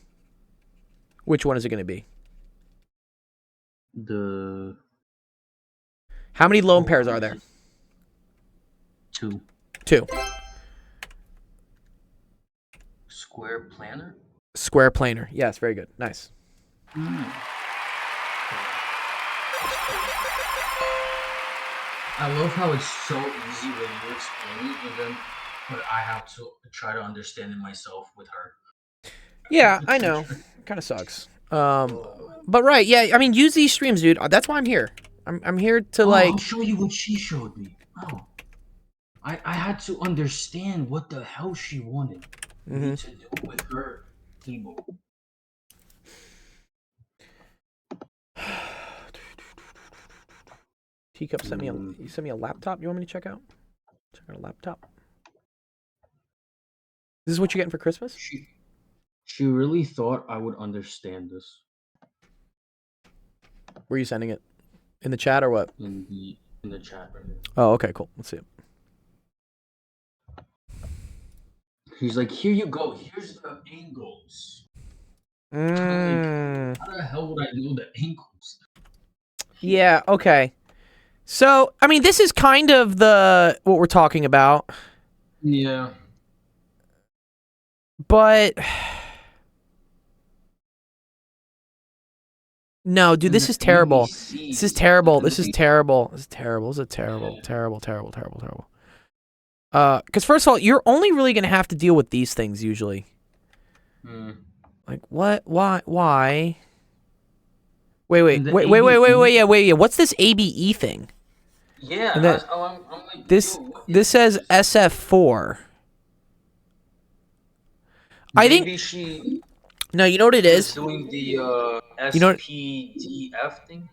which one is it going to be? How many lone pairs are there? 2. 2. Square planar? Square planar. Yes, very good. Nice. I love how it's so easy when you explain it, but I have to try to understand it myself with her. Yeah, I know. Kind of sucks. But right, yeah. I mean, use these streams, dude. That's why I'm here. I'm here to like. I'll show you what she showed me. Oh, I had to understand what the hell she wanted me to do with her keyboard. Teacup sent me a laptop. You want me to check out? Check out a laptop. This is what you're getting for Christmas? She really thought I would understand this. Were you sending it in the chat or what? In the chat right now. Oh, okay, cool. Let's see it. He's like, here you go. Here's the angles. Mm. How the hell would I know the angles? Yeah. Okay. So, I mean, this is kind of what we're talking about. Yeah. But no, dude, this is terrible. This is terrible. This is terrible. This is terrible. This is terrible. Terrible. Because first of all, you're only really gonna have to deal with these things usually. Like what? Why? Wait. Yeah. What's this ABE thing? Yeah. And then, I'm like, this yo, says SF4. I think she. No, you know what it is? Doing the You know what- SPDF thing.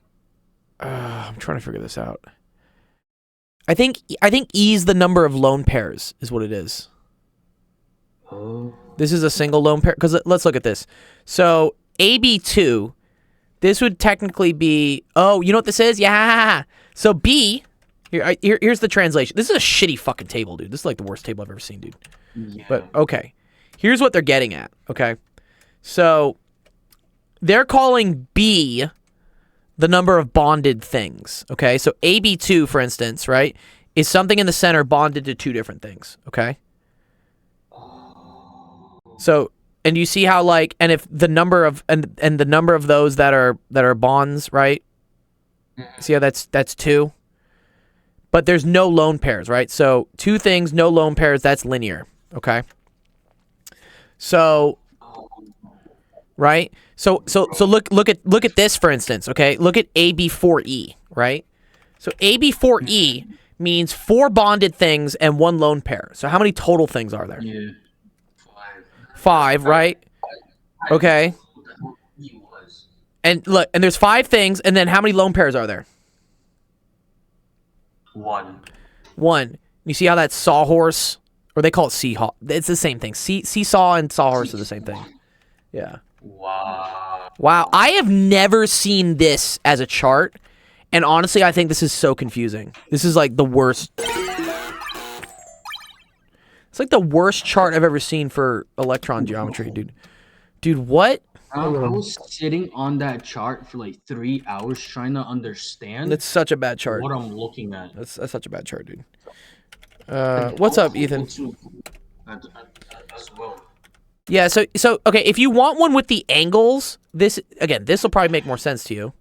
I'm trying to figure this out. I think E is the number of lone pairs is what it is. Oh. This is a single lone pair because let's look at this. So AB2, this would technically be. Oh, you know what this is? Yeah. So B. Here's the translation. This is a shitty fucking table, dude. This is like the worst table I've ever seen, dude. Yeah. But okay, here's what they're getting at. Okay, so they're calling B the number of bonded things. Okay, so AB2, for instance, right, is something in the center bonded to two different things. Okay. So, and you see how like, and if the number of and the number of those that are bonds, right? See how that's 2. But there's no lone pairs, right? So 2 things, no lone pairs, that's linear, okay? So right? So look at this for instance, okay? Look at AB4E, right? So AB4E means 4 bonded things and 1 lone pair. So how many total things are there? Yeah. 5, right? Okay. And look, and there's 5 things, and then how many lone pairs are there? 1. You see how that's sawhorse, or they call it seahawk? It's the same thing. Seesaw and sawhorse are the same thing. Yeah. Wow. I have never seen this as a chart, and honestly, I think this is so confusing. This is like the worst. It's like the worst chart I've ever seen for electron geometry, dude. Dude, what? I was sitting on that chart for like 3 hours trying to understand. That's such a bad chart. What I'm looking at. That's such a bad chart, dude. What's up, Ethan? As well. Yeah, so okay, if you want one with the angles, this will probably make more sense to you.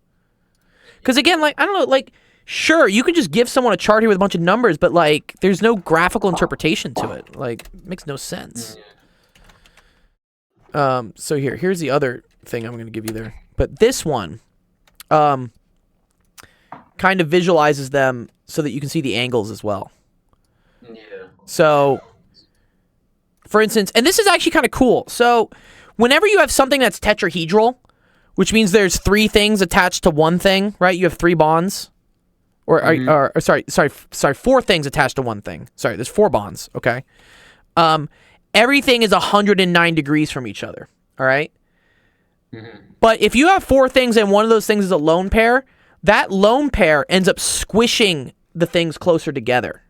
Because again, like I don't know, like sure, you can just give someone a chart here with a bunch of numbers, but like there's no graphical interpretation to it. Like it makes no sense. So here's the other thing I'm going to give you there. But this one kind of visualizes them so that you can see the angles as well. Yeah. So for instance, and this is actually kind of cool. So whenever you have something that's tetrahedral, which means there's 3 things attached to one thing, right? You have 3 bonds. Or sorry, 4 things attached to one thing. Sorry, there's 4 bonds, okay? Everything is 109 degrees from each other, all right? But if you have 4 things and one of those things is a lone pair, that lone pair ends up squishing the things closer together.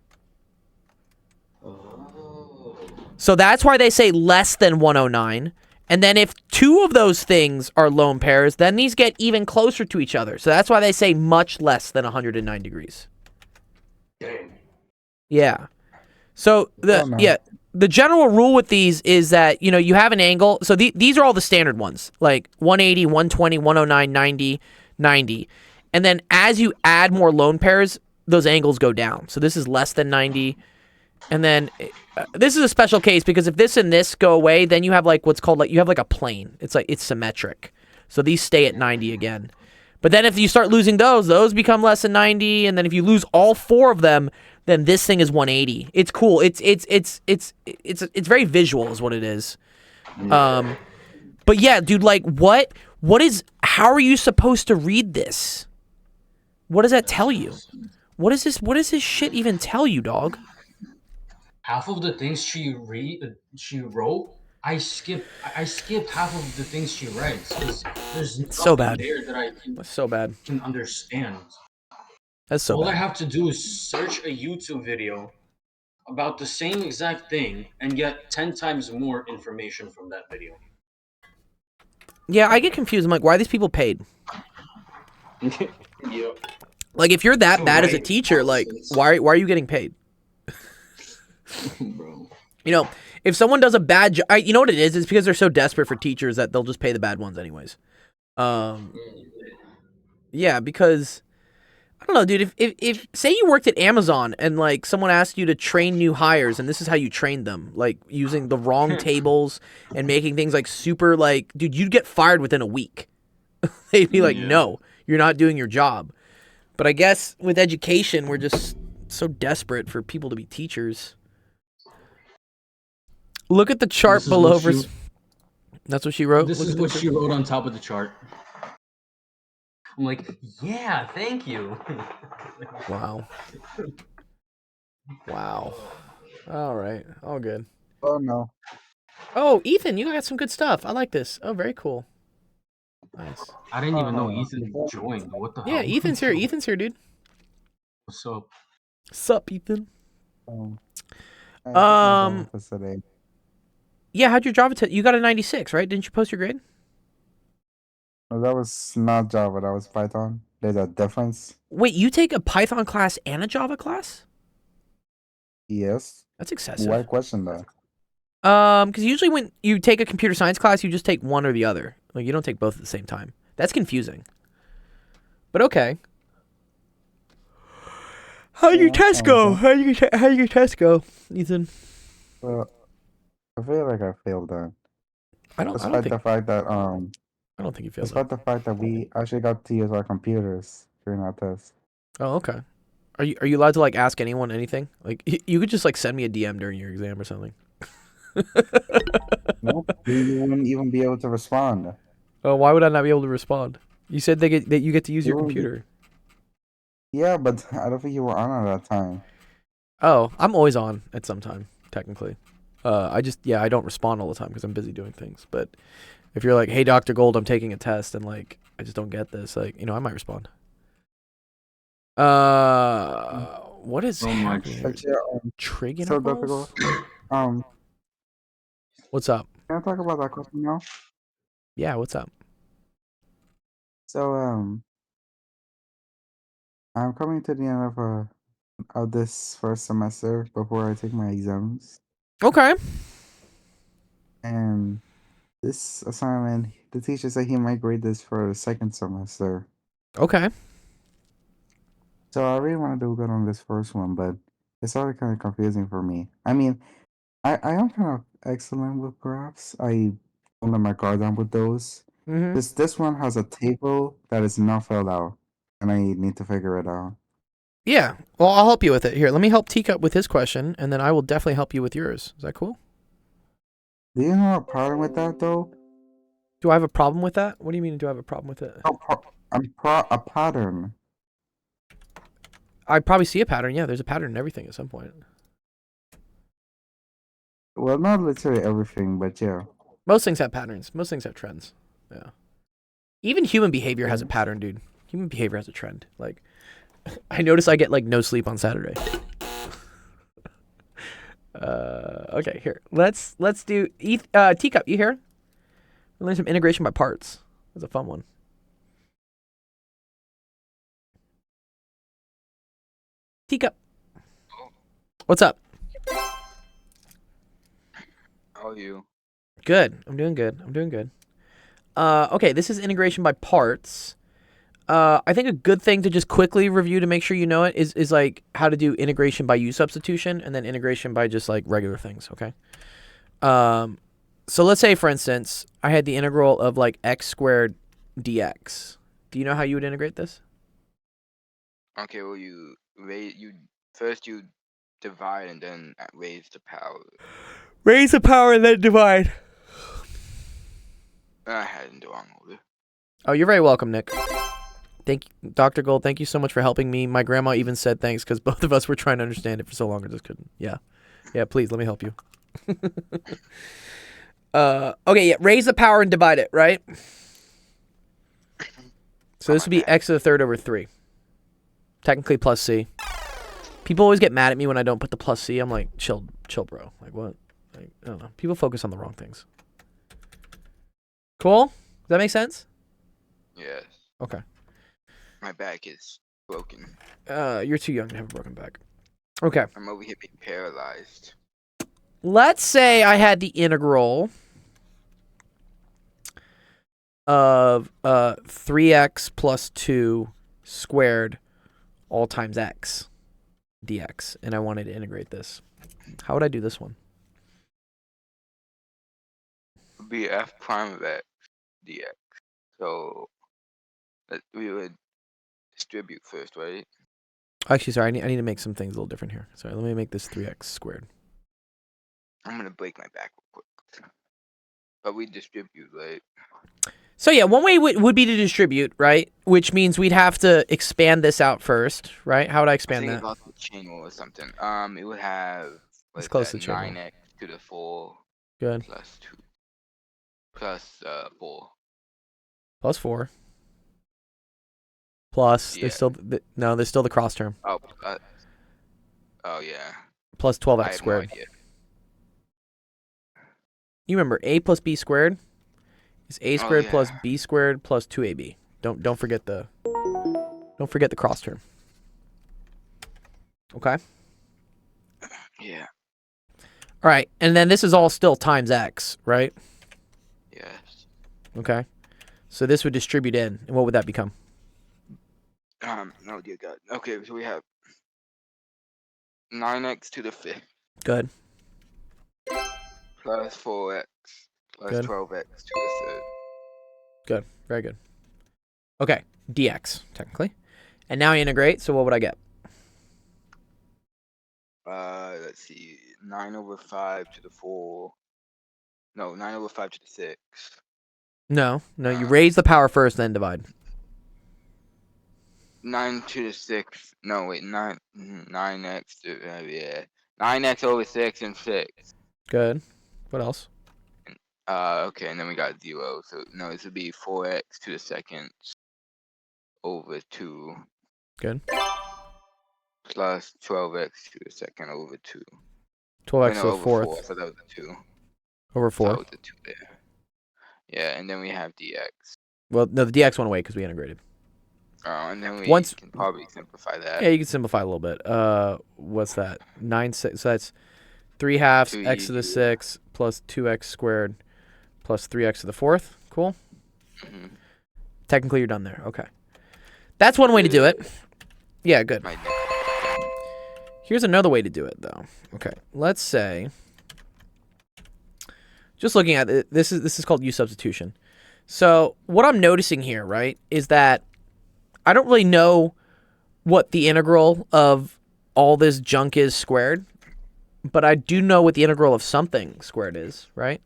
So that's why they say less than 109. And then if two of those things are lone pairs, then these get even closer to each other. So that's why they say much less than 109 degrees. Dang. Yeah. So the general rule with these is that, you have an angle. So these are all the standard ones, like 180, 120, 109, 90, 90. And then as you add more lone pairs, those angles go down. So this is less than 90. And then this is a special case because if this and this go away, then you have like what's called you have like a plane. It's symmetric. So these stay at 90 again. But then if you start losing those become less than 90. And then if you lose all four of them, then this thing is 180. It's cool. It's very visual is what it is. But yeah, dude, like how are you supposed to read this? What does that tell you? What does this shit even tell you, dog? Half of the things she wrote, I skipped half of the things she writes because there's nothing so bad. there that I That's so bad. can understand. That's so All bad. I have to do is search a YouTube video about the same exact thing and get 10 times more information from that video. Yeah, I get confused. I'm like, why are these people paid? Yep. Like, if you're that So bad as a right, teacher, like, nonsense. why are you getting paid? Bro. If someone does a bad job, you know what it is? It's because they're so desperate for teachers that they'll just pay the bad ones anyways. Yeah, because I don't know, dude. If say you worked at Amazon and like someone asked you to train new hires and this is how you trained them, like using the wrong tables and making things like super like, dude, you'd get fired within a week. They'd be like, no, you're not doing your job. But I guess with education, we're just so desperate for people to be teachers. Look at the chart below. That's what she wrote? This is what she wrote on top of the chart. I'm like, yeah, thank you. Wow. Wow. All right. All good. Oh no. Oh, Ethan, you got some good stuff. I like this. Oh, very cool. Nice. I didn't even know Ethan joined. What the hell? Yeah, Ethan's here. Ethan's here, dude. What's up? Sup, Ethan? I took today. Yeah, how'd your Java test? You got a 96, right? Didn't you post your grade? No, that was not Java. That was Python. There's a difference. Wait, you take a Python class and a Java class? Yes. That's excessive. Why question that? Because usually when you take a computer science class, you just take one or the other. Like, you don't take both at the same time. That's confusing. But okay. How'd your test go? How'd your test go, Ethan? Well, I feel like I failed that. I don't Despite think the fact that I don't think you feel that. despite the fact that we actually got to use our computers during our test. Oh, okay. Are you allowed to like ask anyone anything? Like you could just like send me a DM during your exam or something. Nope. You wouldn't even be able to respond. Oh, why would I not be able to respond? You said that you get to use your You wouldn't be- computer. Yeah, but I don't think you were on at that time. Oh, I'm always on at some time, technically. I don't respond all the time because I'm busy doing things. But if you're like, hey, Dr. Gold, I'm taking a test and like I just don't get this, like, I might respond. What is So much. happening? But yeah, Trig so intervals? difficult. What's up? Can I talk about that question now? Yeah, what's up? So I'm coming to the end of this first semester before I take my exams. Okay. And this assignment, the teacher said he might grade this for the second semester. Okay. So I really want to do good on this first one, but it's already kind of confusing for me. I mean, I am kind of excellent with graphs. I don't let my guard down with those. Mm-hmm. This one has a table that is not filled out, and I need to figure it out. Yeah. Well, I'll help you with it. Here, let me help Teacup with his question, and then I will definitely help you with yours. Is that cool? Do you know a problem with that though? Do I have a problem with that? What do you mean, do I have a problem with it? A pattern. I probably see a pattern. Yeah, there's a pattern in everything at some point. Well, not literally everything, but yeah. Most things have patterns. Most things have trends. Yeah. Even human behavior has a pattern, dude. Human behavior has a trend. Like, I notice I get like no sleep on Saturday. Okay, here. Let's do Teacup. You here? We'll learn some integration by parts. That's a fun one. Teacup. What's up? How are you? Good. I'm doing good. I'm doing good. Okay, this is integration by parts. I think a good thing to just quickly review to make sure you know it is like how to do integration by U substitution and then integration by just like regular things, okay? So let's say, for instance, I had the integral of like x squared dx. Do you know how you would integrate this? Okay, well first you divide and then raise the power. Raise the power and then divide. I had it in the wrong order. Oh, you're very welcome, Nick. Thank you, Dr. Gold. Thank you so much for helping me. My grandma even said thanks because both of us were trying to understand it for so long. I just couldn't. Yeah. Yeah, please, let me help you. Okay, yeah. Raise the power and divide it, right? So this would be x to the third over 3. Technically plus c. People always get mad at me when I don't put the plus c. I'm like, chill, bro. Like, what? Like, I don't know. People focus on the wrong things. Cool? Does that make sense? Yes. Okay. My back is broken. You're too young to have a broken back. Okay. I'm over here being paralyzed. Let's say I had the integral of 3x plus 2 squared all times x dx, and I wanted to integrate this. How would I do this one? It would be f prime of x dx. So we would distribute first, right? Actually, sorry, I need to make some things a little different here. Sorry, let me make this 3x squared. I'm gonna break my back real quick. But we distribute, right? So yeah, one way would be to distribute, right? Which means we'd have to expand this out first, right? How would I expand Think that? about the chain rule or something. It would have It's close to chain rule. 9x to the 4 Good. plus 2 plus 4. Plus 4. Plus, Yeah. there's still there's still the cross term. Oh, yeah. Plus I 12x have no squared. idea. You remember a plus b squared is a squared plus yeah. b squared plus 2ab. Don't forget the cross term. Okay? Yeah. All right, and then this is all still times x, right? Yes. Okay. So this would distribute in, and what would that become? No, dear God. Okay, so we have 9x to the 5th Good. plus 4x plus Good. 12x to the 3rd. Good. Very good. Okay, dx, technically. And now I integrate, so what would I get? Let's see. 9 over 5 to the 4. No, 9 over 5 to the 6. No, you raise the power first, then divide. 9 to the 6. No, wait, 9x to, yeah. 9x over 6 and 6. Good. What else? Okay, and then we got 0. So, no, this would be 4x to the 2nd over 2 Good. plus 12x to the 2nd over 2. 12x no, to the over 4th 4, so that was a 2. over So 4. that was a 2 there. Yeah, and then we have dx. Well, no, the dx went away because we integrated. And then we Once- can probably simplify that. Yeah, you can simplify a little bit. What's that? 9 6. So that's 3 halves Too x to the easy. 6 plus 2x squared plus 3x to the 4th. Cool. Mhm. Technically, you're done there. Okay. That's one way to do it. Yeah, good. My neck. Here's another way to do it, though. Okay, let's say, just looking at it, this is called U substitution. So what I'm noticing here, right, is that I don't really know what the integral of all this junk is squared, but I do know what the integral of something squared is, right?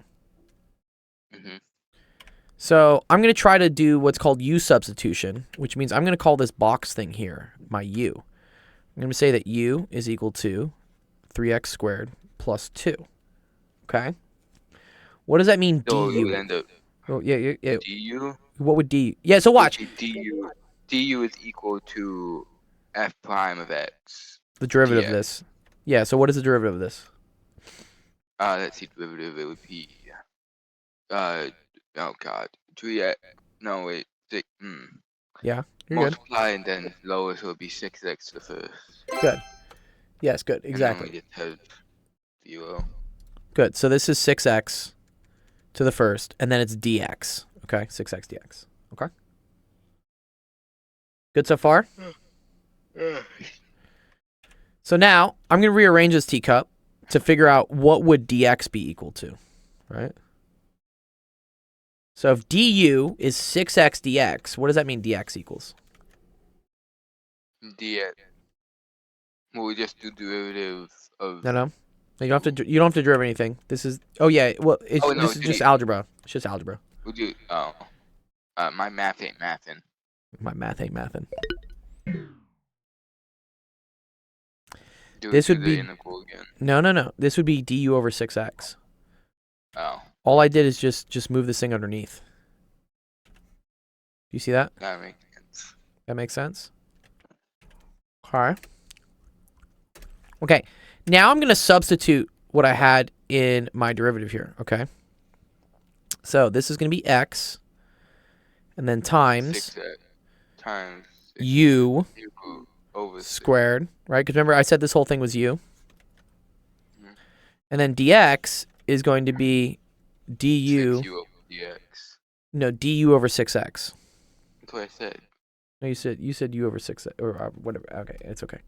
Mhm. So I'm going to try to do what's called U substitution, which means I'm going to call this box thing here my U. I'm going to say that U is equal to 3x squared plus 2. Okay? What does that mean, So it du? would end up Oh, yeah. du. What would du? Yeah, so watch. Du is equal to f prime of x. The derivative of dx. this. Yeah, so what is the derivative of this? let's see, derivative, it would be, oh god, 3x, no wait, Yeah, you're good. multiply and then lowest will be 6x to the first. Good. Yes, good. And then we Exactly. just have 0. Good. So this is 6x to the first, and then it's dx. Okay, 6x dx. Okay. Good so far? So now I'm going to rearrange this teacup to figure out what would dx be equal to, right? So if du is 6x dx, what does that mean dx equals? dx. Well, we just do derivative of. No. You don't have to derive anything. This is well, Oh, no, this is just algebra. It's just algebra. We do. My math ain't mathin'. My math ain't mathin'. Do This do would the be- integral again. No. This would be du over 6x. Oh, All I did is just move this thing underneath. You see that? that makes sense. That makes sense? Okay. Now I'm going to substitute what I had in my derivative here, okay? So this is going to be x, and then times 6x times u u over 6. squared, right? Because remember I said this whole thing was u. Mhm. And then dx is going to be du, 6u over dx. no, du over 6x. That's what I said. No, you said u over 6 or whatever. Okay, it's okay.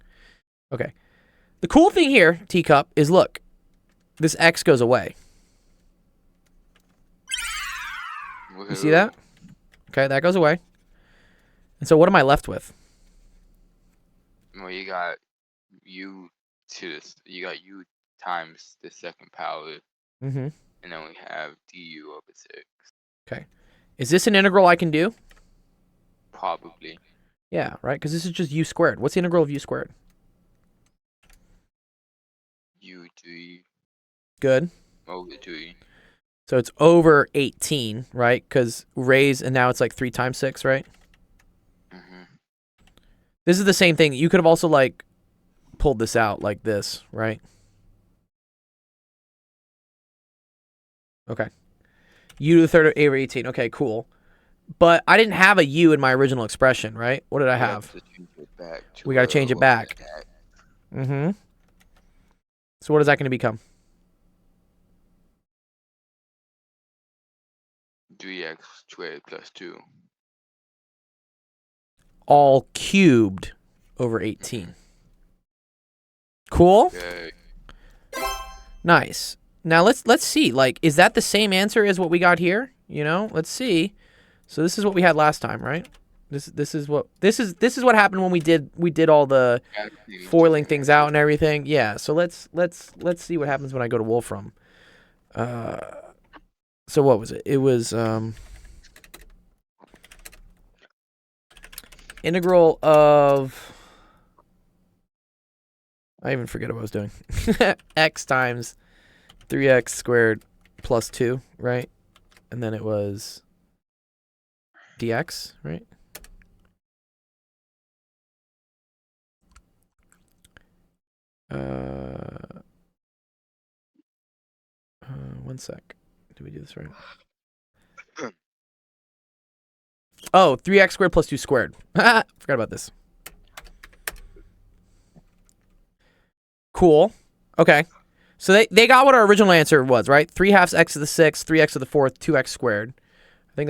Okay. The cool thing here, teacup, is look, this x goes away. You see that? Okay, that goes away. And so what am I left with? Well, you got u you got u times the second power, Mm-hmm. and then we have du over 6. Is this an integral I can do? Probably. Yeah, right? Because this is just u squared. What's the integral of u squared? u3 Good. over 3. So it's over 18, right? Because raise, and now it's like 3 times 6, right? Mm-hmm. This is the same thing. You could have also, like, pulled this out like this, right? Okay. U to the third of a over 18. Okay, cool. But I didn't have a u in my original expression, right? What did I have? We got to change it back. Mm-hmm. So what is that going to become? 3x squared plus 2. All cubed over 18. Cool? Okay. Nice. Now let's see. Like, is that the same answer as what we got here? You know, let's see. So this is what we had last time, right? This is what happened when we did all the foiling things out and everything. Yeah. So let's see what happens when I go to Wolfram. So what was it? It was integral of, I even forget what I was doing. X times 3x squared plus 2, right? And then it was dx, right? One sec. Did we do this right? Oh, 3x squared plus 2 squared. Forgot about this. Cool. Okay. So they got what our original answer was, right? 3/2 x to the 6th, 3x to the 4th, 2x squared. I think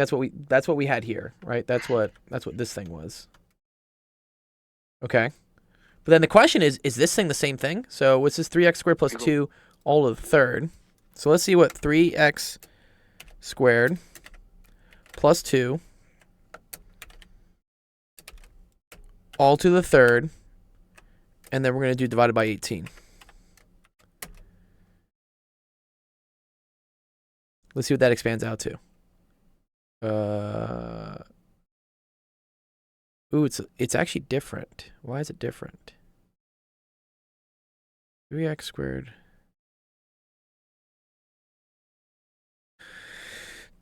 that's what we had here, right? That's what this thing was. Okay. But then the question is this thing the same thing? So what's this 3x squared plus 2 all to the third? So let's see what 3x squared plus 2 all to the third, and then we're going to do divided by 18. Let's see what that expands out to. Ooh, it's actually different. Why is it different? 3x squared.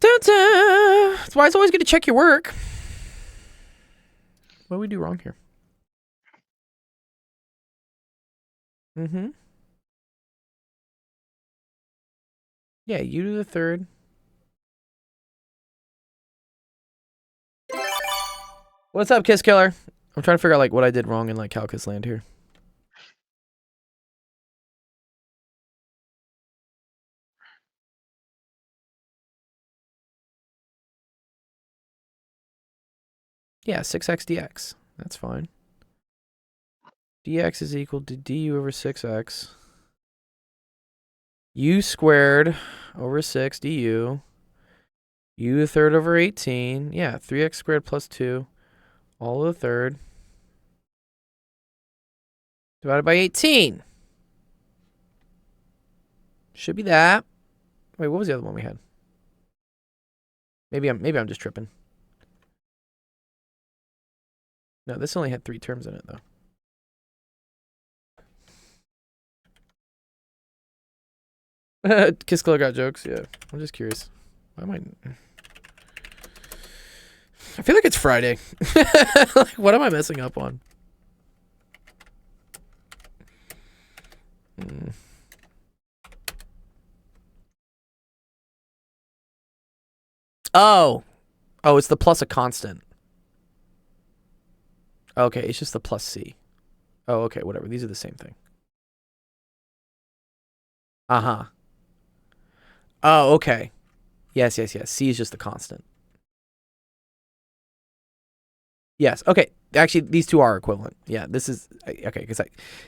Da-da! That's why it's always good to check your work. What did we do wrong here? Mm-hmm. Yeah, U to the third. What's up, Kiss Killer? I'm trying to figure out like what I did wrong in like Calculus Land here. Yeah, 6x dx. That's fine. dx is equal to du over 6x. U squared over 6 du. U to the third over 18. Yeah, 3x squared plus 2. All to the third. Divided by 18. Should be that. Wait, what was the other one we had? Maybe I'm just tripping. No, this only had 3 terms in it though. Kiss Killer got jokes. Yeah, I'm just curious. Why am I feel like it's Friday. Like, what am I messing up on? Oh, it's the plus a constant. Okay, it's just the plus C. Oh, okay, whatever. These are the same thing. Uh-huh. Oh, okay. Yes. C is just the constant. Yes. Okay. Actually, these two are equivalent. Yeah, this is okay. Because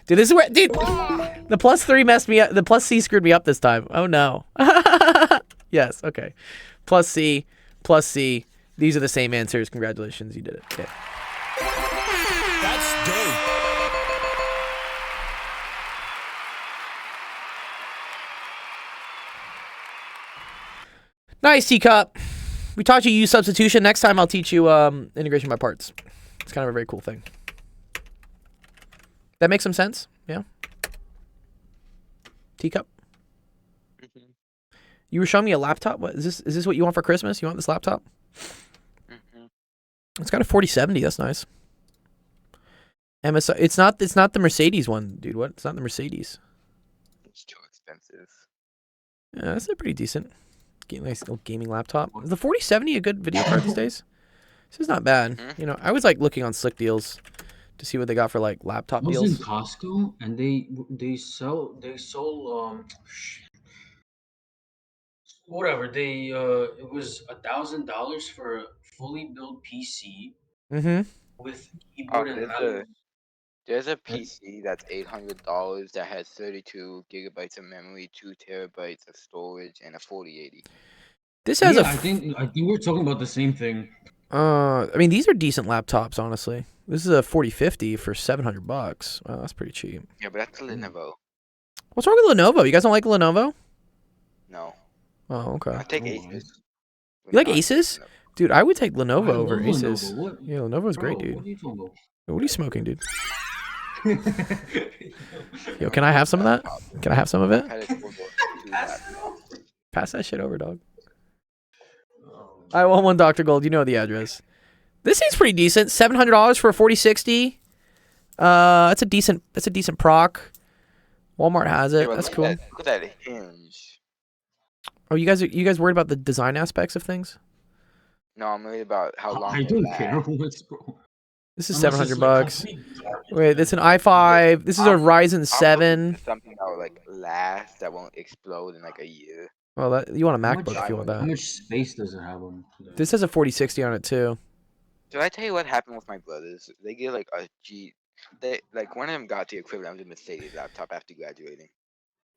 dude, this is where, dude, the plus 3 messed me up. The plus C screwed me up this time. Oh no. Yes. Okay. Plus C, plus C. These are the same answers. Congratulations, you did it. Okay. That's dope. Nice, Teacup. We taught you U substitution. Next time I'll teach you integration by parts. It's kind of a very cool thing. That makes some sense? Yeah? Teacup? Mm-hmm. You were showing me a laptop? What is this what you want for Christmas? You want this laptop? Mm-hmm. It's got a 4070. That's nice. MSI. It's not the Mercedes one, dude. What? It's not the Mercedes. It's too expensive. Yeah, that's a pretty decent. Nice little gaming laptop. Is the 4070 a good video card these days? This is not bad. Mhm. You know, I was like looking on Slick Deals to see what they got for like laptop I was in deals. Costco and they sold whatever they it was $1,000 for a fully built PC Mm-hmm. with Oh, keyboard and mouse. there's a PC that's $800 that has 32 gigabytes of memory, 2 terabytes of storage, and a 4080. This has Yeah, a. I think we're talking about the same thing. I mean, these are decent laptops, honestly. This is a 4050 for $700. Wow, that's pretty cheap. Yeah, but that's a Lenovo. What's wrong with Lenovo? You guys don't like Lenovo? No, Oh, okay. I take Oh, Asus. but You like not Asus? Lenovo. Dude, I would take I Lenovo love over Asus. Lenovo. What? Yeah, Lenovo's great, Bro, dude. what are you talking about? What are you smoking, dude? Yo, can I have some of that? Can I have some of it? I've had it for about 2 laptops. Pass that shit over, dog. I want one Dr. Gold. You know the address. This seems pretty decent. $700 for a 4060. That's a decent proc. Walmart has Yeah, it. but That's look cool. at look at that hinge. Oh, you guys worried about the design aspects of things? No, I'm worried about how long I it don't lasts. care. What's bro? This is Unless it's, $700 like, bucks. complete garbage. Wait, it's an i5. This is a I'm Ryzen looking 7. for something that will like last, that won't explode in like a year. Well, you want a How MacBook much, if you want how that. much space does it have on? This has a 4060 on it too. Did I tell you what happened with my brothers? They get like a G. They like one of them got the equivalent of the Mercedes laptop after graduating.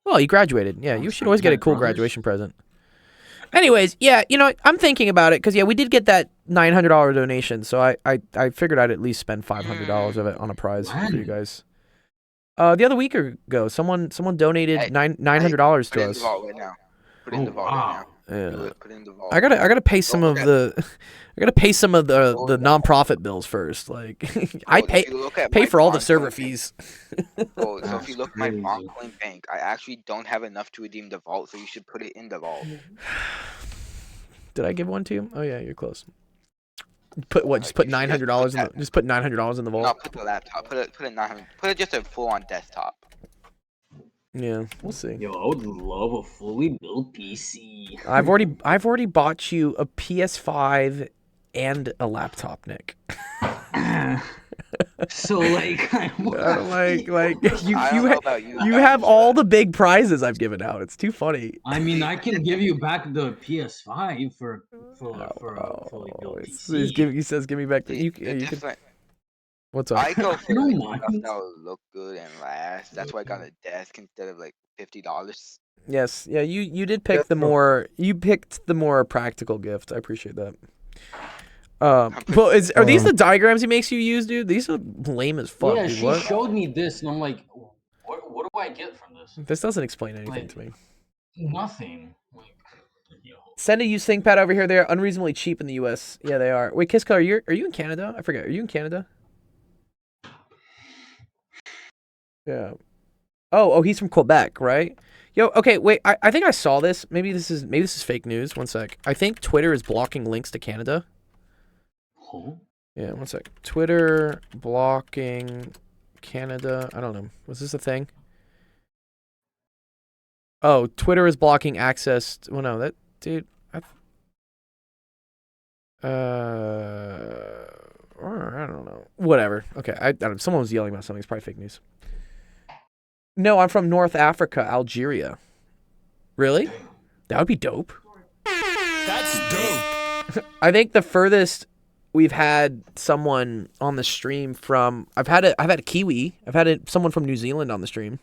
Well, you graduated. Yeah, Oh, you so should always you get a had cool brothers? graduation present. Anyways, yeah, you know, I'm thinking about it because yeah, we did get that $900 donation, so I figured I'd at least spend $500 of it on a prize for you When? guys. The other week ago, someone donated Hey, $900 Put to it in the us. vault right now. Put it in Oh the vault right now. wow! Do Yeah. it. Put it in the vault. I gotta pay some Don't of look the I gotta pay some of the Don't look nonprofit bills first. Like I Bro, pay if you look at pay my for all the Broncoin server bank- fees. Bro, so if That's you look at my crazy. Broncoin bank, I actually don't have enough to redeem the vault, so you should put it in the vault. Did I give one to you? Oh yeah, you're close. Put what? Just Like, put you should just $900 in put the just put $900 in the No, vault. put the laptop. Put it 900. Put it just a full on desktop. Yeah, we'll see. Yo, I would love a fully built PC. I've already bought you a PS5 and a laptop, Nick. So like, like you I don't know about you. you guys, have all the but big prizes I've given out. It's too funny. I mean, I can give you back the PS5 for a fully built PC. He says, "Give me back the." the, You, the you could. different. What's up? I go for No, like no, stuff that will look good and last. That's why I got a desk instead of like $50. Yes, yeah. You did pick Yes, the so- more. You picked the more practical gift. I appreciate that. pretty Well, are these Um, the diagrams he makes you use, dude? These are lame as fuck. Yeah, dude. she What? showed me this, and I'm like, what do I get from this? This doesn't explain anything Like- to me. Nothing. Like, yo. Send a used ThinkPad over here. They're unreasonably cheap in the U.S. Yeah, they are. Wait, Kiska, are you in Canada? I forget. Are you in Canada? Yeah. Oh, he's from Quebec, right? Yo, okay, wait. I think I saw this. Maybe this is fake news. One sec. I think Twitter is blocking links to Canada. Huh? Yeah, one sec. Twitter blocking Canada. I don't know. Was this a thing? Oh, Twitter is blocking access. Well, no, that dude. I don't know. Whatever. Okay, I don't. Someone was yelling about something. It's probably fake news. No, I'm from North Africa, Algeria. Really? That would be dope. That's dope. I think the furthest we've had someone on the stream from I've had a Kiwi. I've had someone from New Zealand on the stream.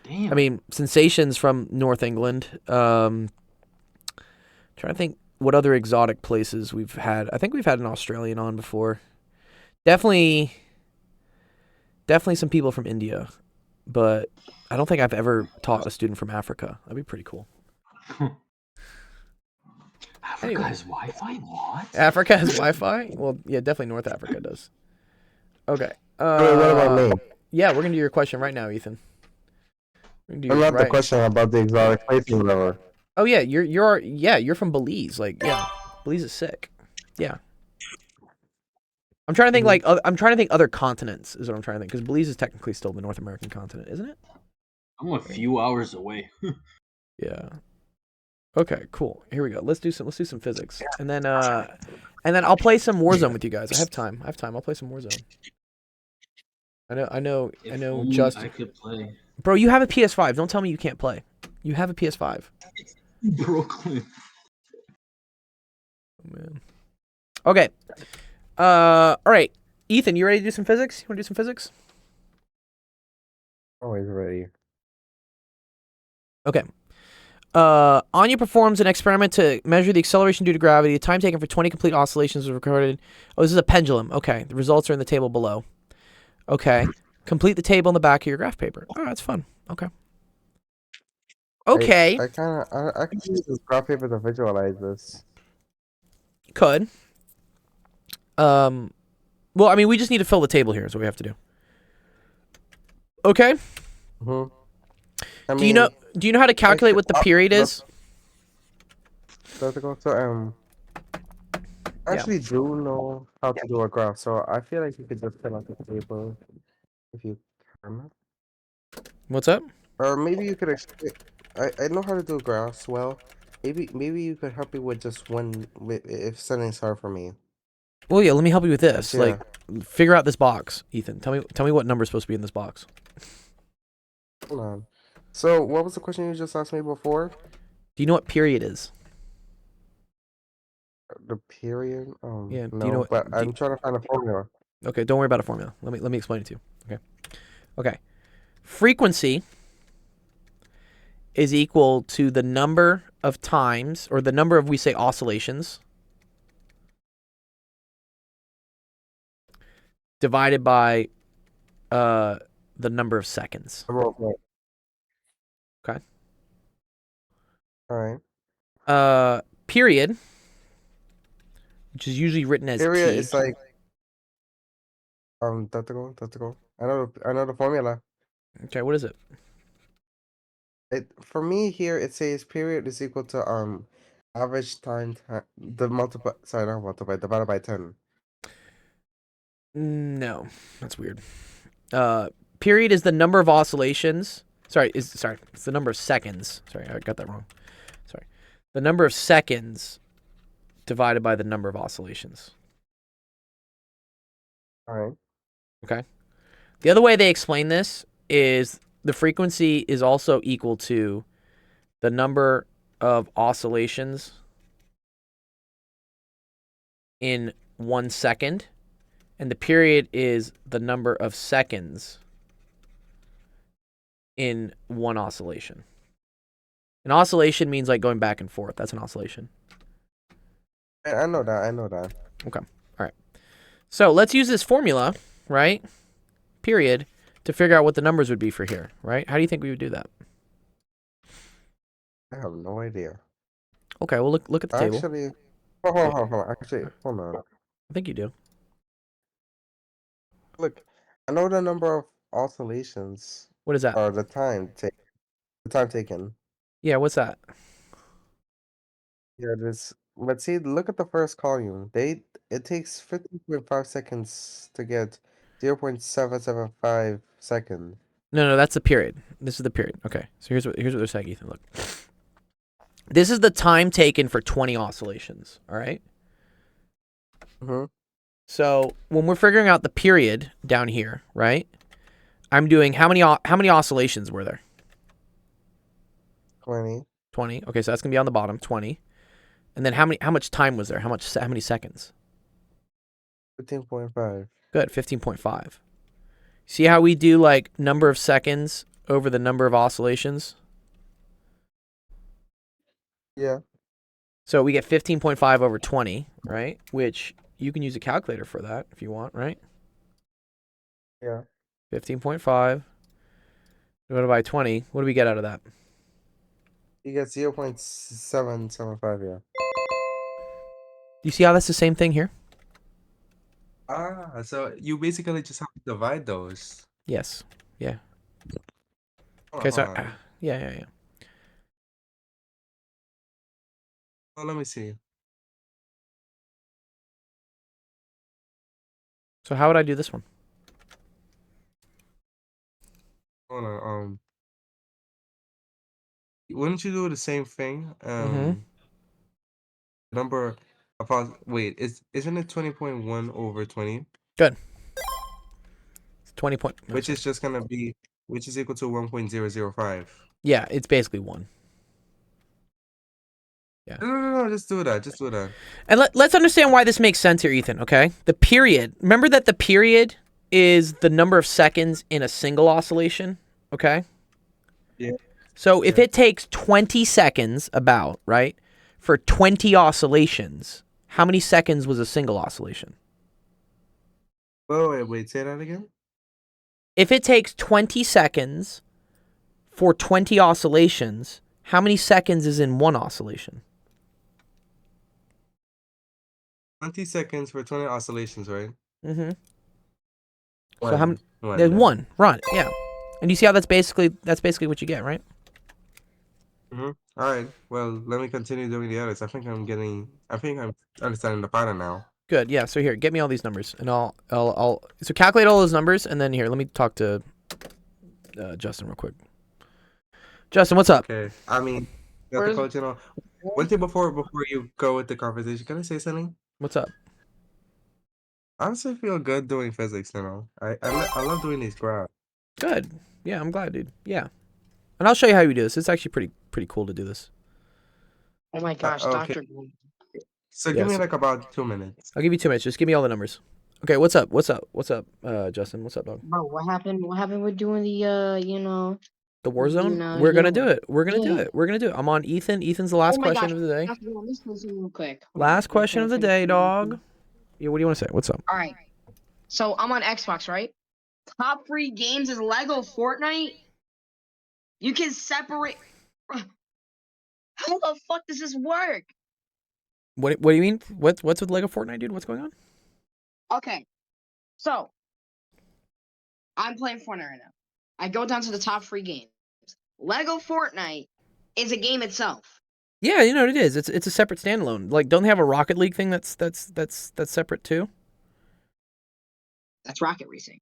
Damn. I mean, Sensations from North England. Trying to think what other exotic places we've had. I think we've had an Australian on before. Definitely some people from India, but I don't think I've ever taught a student from Africa. That'd be pretty cool. Africa anyway. has Wi-Fi? What? Africa has Wi-Fi? Well, yeah, definitely North Africa does. Okay. Wait, what about me? Yeah, we're gonna do your question right now, Ethan. We're gonna do I yours love the right- question about the exotic places, whatever. Oh yeah, you're from Belize. Like, yeah, Belize is sick. Yeah. I'm trying to think I'm trying to think other continents is what I'm trying to think because Belize is technically still the North American continent, isn't it? I'm a few hours away. Yeah. Okay, cool. Here we go. Let's do some physics, and then I'll play some Warzone with you guys. I have time. I'll play some Warzone. I know. If only Just I could play bro, you have a PS5. Don't tell me you can't play. You have a PS5. Brooklyn. Oh, man. Okay. All right. Ethan, you ready to do some physics? You want to do some physics? Always ready. Okay. Anya performs an experiment to measure the acceleration due to gravity. The time taken for 20 complete oscillations was recorded. Oh, this is a pendulum. Okay. The results are in the table below. Okay. Complete the table in the back of your graph paper. Oh, that's fun. Okay. Okay. I can use this graph paper to visualize this. Could. Well, I mean, we just need to fill the table here is what we have to do. Okay. Hmm. Do you know how to calculate what the period is? Does it go to I actually do know how to do a graph, so I feel like you could just fill out the table if you can. What's up? Or maybe you could explain. I know how to do graphs well. Maybe you could help me with just one if something's hard for me. Well, yeah, let me help you with this. Yeah. Like, figure out this box, Ethan. Tell me what number's supposed to be in this box. Hold on. So what was the question you just asked me before? Do you know what period is? The period? Yeah, do No, you know what- but do I'm you- trying to find a formula. Okay, don't worry about a formula. Let me explain it to you. Okay. Frequency is equal to the number of times, or the number of, we say, oscillations, divided by the number of seconds. Okay. All right. Period, which is usually written as Period T. is like that's the goal. I know the formula. Okay, what is it? For me here it says period is equal to average time divided by 10. No, that's weird. Period is the number of oscillations Sorry, it's the number of seconds. Sorry, I got that wrong. Sorry. The number of seconds divided by the number of oscillations. All right. Okay. The other way they explain this is the frequency is also equal to the number of oscillations in 1 second, and the period is the number of seconds in one oscillation. An oscillation means like going back and forth. That's an oscillation. I know that. I know that. Okay. All right. So let's use this formula, right? Period, to figure out what the numbers would be for here, right? How do you think we would do that? I have no idea. Okay, well look at the table. Actually, hold on. Actually, hold on. I think you do. Look, I know the number of oscillations What is that? or the time taken. Yeah, what's that? Yeah, this. Let's see. Look at the first column. It takes 15.5 seconds to get 0.775 seconds. No, that's the period. This is the period. Okay, so here's what they're saying, Ethan. Look, this is the time taken for 20 oscillations. All right. Mm-hmm. So when we're figuring out the period down here, right? I'm doing how many oscillations were there? 20. 20. Okay, so that's gonna be on the bottom, 20. And then how much time was there? How many seconds? 15.5. Good, 15.5. See how we do like number of seconds over the number of oscillations? Yeah. So we get 15.5 over 20, right? Which you can use a calculator for that if you want, right? Yeah. 15.5 divided by 20. What do we get out of that? You get 0.775. Yeah. Do you see how that's the same thing here? Ah, so you basically just have to divide those. Yes. Yeah. Hold Okay, so on. yeah. Oh, let me see. So how would I do this one? Hold on. Wouldn't you do the same thing? Mhm. Number wait, isn't it 20.1 over 20? Good. It's 20 point. Which is just gonna be which is equal to 1.005. Yeah, it's basically 1. Yeah. No, just do that. Just do that. And let's understand why this makes sense here, Ethan, okay? The period. Remember that the period is the number of seconds in a single oscillation, okay? Yeah. So if it takes 20 seconds about, right, for 20 oscillations, how many seconds was a single oscillation? Wait, say that again? If it takes 20 seconds for 20 oscillations, how many seconds is in one oscillation? 20 seconds for 20 oscillations, right? Mm-hmm. So how many? One, There's yeah. one. Right. Yeah. And you see how that's basically what you get, right? All right. Well, let me continue doing the others. I think I'm understanding the pattern now. Good. Yeah. So here, get me all these numbers, and I'll so calculate all those numbers, and then here, let me talk to Justin real quick. Justin, what's up? Okay. I mean, got Where's- the coach, one thing before you go with the conversation, can I say something? What's up? I honestly feel good doing physics, I love doing these graphs. Good. Yeah, I'm glad, dude. Yeah. And I'll show you how you do this. It's actually pretty cool to do this. Oh my gosh, okay. Dr. So give me Yes. like about 2 minutes. I'll give you 2 minutes. Just give me all the numbers. Okay. What's up? Justin? What's up, dog? Bro, what happened? What happened with doing the The war zone? know, We're gonna yeah. do it. We're gonna do Yeah. it. We're gonna do it. I'm on Ethan. Ethan's the last Oh my question gosh. of the day. Dr. Ron, let's listen real quick. Hold on. Last question of the day, dog. dog. Yeah. What do you want to say? What's up? All right. So I'm on Xbox, right? Top free games is Lego Fortnite. You can separate. How the fuck does this work? What do you mean? What's with Lego Fortnite, dude? What's going on? Okay. So I'm playing Fortnite right now. I go down to the top free games. Lego Fortnite is a game itself. Yeah, you know what it is. It's a separate standalone. Like, don't they have a Rocket League thing that's separate too? That's Rocket Racing.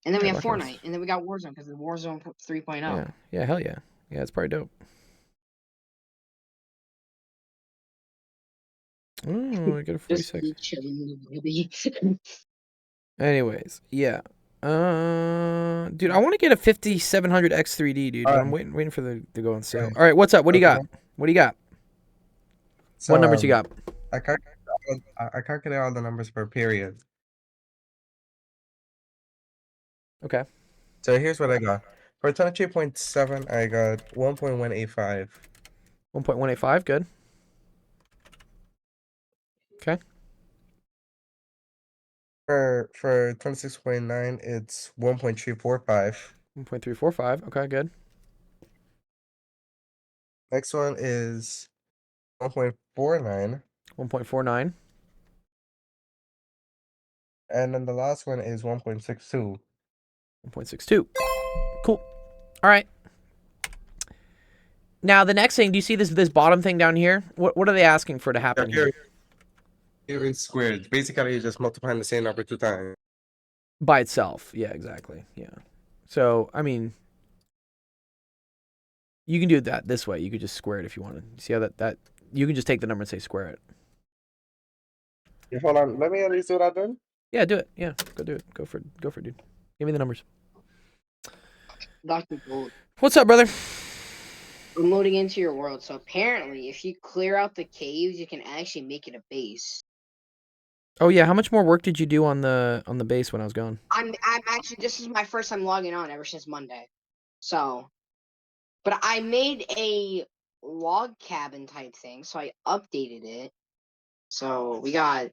And then we Yeah, have Rock House. Fortnite, and then we got Warzone because the Warzone 3.0. Yeah, yeah, hell yeah, yeah, it's probably dope. Oh, I get a Just 46. be chilling, baby. Anyways, yeah. Dude, I want to get a 5700 X3D, dude. But I'm Alright. waiting for the to go on sale. Right. All right, what's up? What do you got? Okay. What do you got? So, What numbers you got? I calculate all the numbers per period. Okay. So here's what I got. For 23.7, I got 1.185. 1.185. Good. Okay. For 26.9, it's 1.345. 1.345. Okay, good. Next one is 1.49. 1.49. And then the last one is 1.62. 1.62. Cool. All right. Now the next thing, do you see this bottom thing down here? What are they asking for to happen here? Here is squared. Basically, you're just multiplying the same number 2 times. By itself. Yeah, exactly. Yeah. So, I mean, you can do that this way. You could just square it if you wanted. See how that you can just take the number and say square it. Yeah, hold on. Let me at least do that then. Yeah, do it. Yeah, go do it. Go for it, dude. Give me the numbers. Dr. Gold. What's up, brother? I'm loading into your world. So apparently, if you clear out the caves, you can actually make it a base. Oh yeah, how much more work did you do on the base when I was gone? I'm actually, this is my first time logging on ever since Monday. So, but I made a log cabin type thing, so I updated it. So we got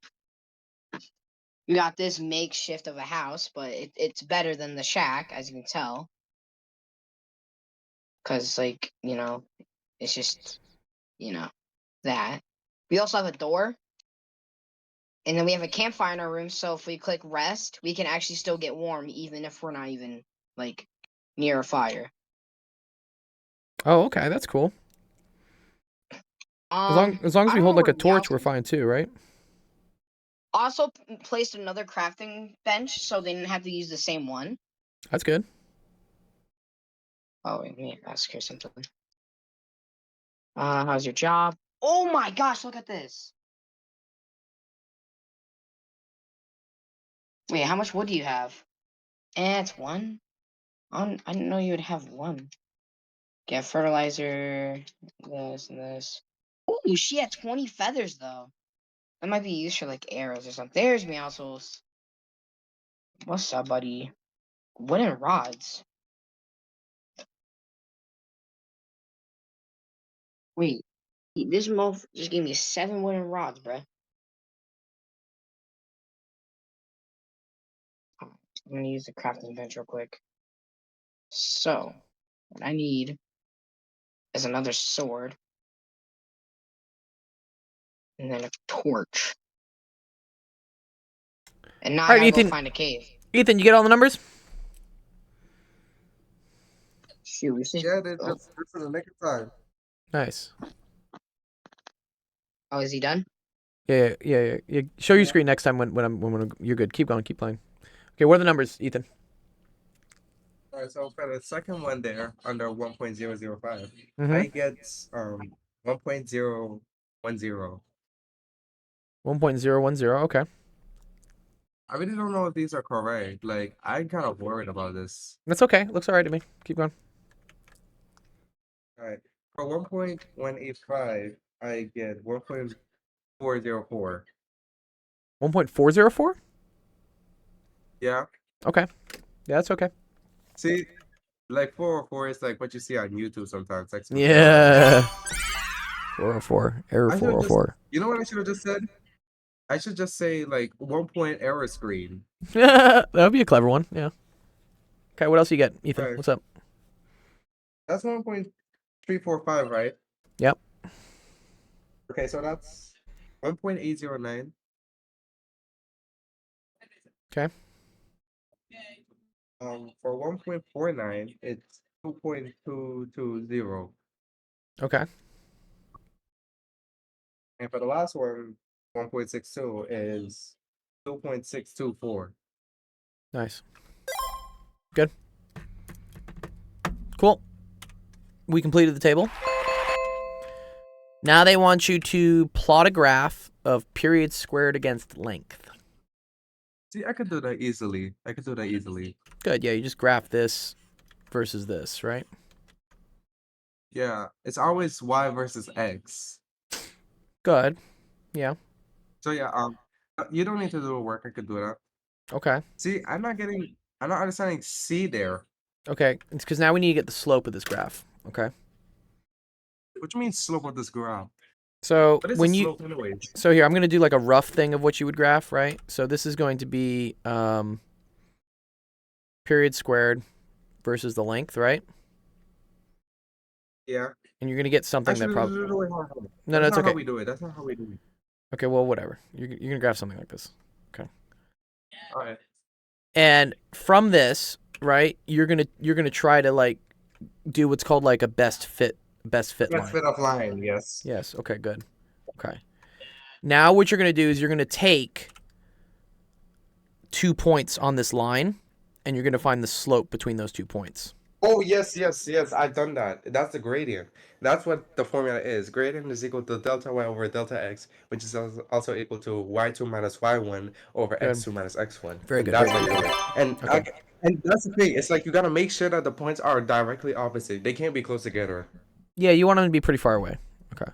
this makeshift of a house, but it's better than the shack, as you can tell. Cause like, it's just, that. We also have a door. And then we have a campfire in our room, so if we click rest, we can actually still get warm even if we're not even like near a fire. Oh, okay, that's cool. As long as I we don't hold know like a where torch, we're Meowscles- fine too, right? Also placed another crafting bench, so they didn't have to use the same one. That's good. Oh, wait, let me ask her something. How's your job? Oh my gosh, look at this. Wait, how much wood do you have? It's one. I didn't know you would have one. Get fertilizer, this and this. Ooh, she had 20 feathers though. That might be used for like arrows or something. There's Meowscles. What's up, buddy? Wooden rods. Wait, this month just gave me 7 wooden rods, bruh. I'm gonna use the crafting bench real quick. So, what I need is another sword. And then a torch. And now I All right, gotta go Ethan. find a cave. Ethan, you get all the numbers? Shoot, we should. Yeah, that's for the next time. Nice. Oh, is he done? Yeah. Show your screen next time when you're good. Keep going. Keep playing. Okay, what are the numbers, Ethan? All right, so for the second one there, under 1.005, Mm-hmm. I get 1.010. 1.010. Okay. I really don't know if these are correct. Like, I'm kind of worried about this. That's okay. Looks all right to me. Keep going. All right, for 1.185, I get 1.404. 1.404? Yeah. Okay. Yeah, that's okay. See, like 404 is like what you see on YouTube sometimes. Like, Yeah. 404. Error I should've 404. you know what I should have just said? I should just say like 1 point error screen. That would be a clever one. Yeah. Okay, what else you get, Ethan? Right. What's up? That's 1.345, right? Yep. Okay, so that's 1.809. Okay. For 1.49, it's 2.220. Okay. And for the last one, 1.62 is 2.624. Nice. Cool. We completed the table. Now they want you to plot a graph of period squared against length. See, I could do that easily. Good. Yeah, you just graph this versus this, right? Yeah, it's always y versus x. Good. Yeah. So yeah, you don't need to do the work. I could do that. Okay. See, I'm not understanding C there. Okay. It's because now we need to get the slope of this graph. Okay. What do you mean slope of this graph? So What is when the you slope anyways? so here I'm going to do like a rough thing of what you would graph, right? So this is going to be period squared versus the length, right? Yeah. And you're going to get something that Actually, probably wait, hold on. No, That's it's not okay. how we do it. That's not how we do it. Okay, well, whatever. You're going to graph something like this. All right. And from this, right, you're gonna try to like do what's called like a best fit Let's line. fit off line. Yes. Yes. Okay. Good. Okay. Now what you're gonna do is you're gonna take 2 points on this line, and you're gonna find the slope between those 2 points. Oh yes. I've done that. That's the gradient. That's what the formula is. Gradient is equal to delta y over delta x, which is also equal to y2 minus y1 over Good. x2 minus x1. Very And good, That's very how you do it. And Okay. and that's the thing. It's like you gotta make sure that the points are directly opposite. They can't be close together. Yeah, you want them to be pretty far away. Okay.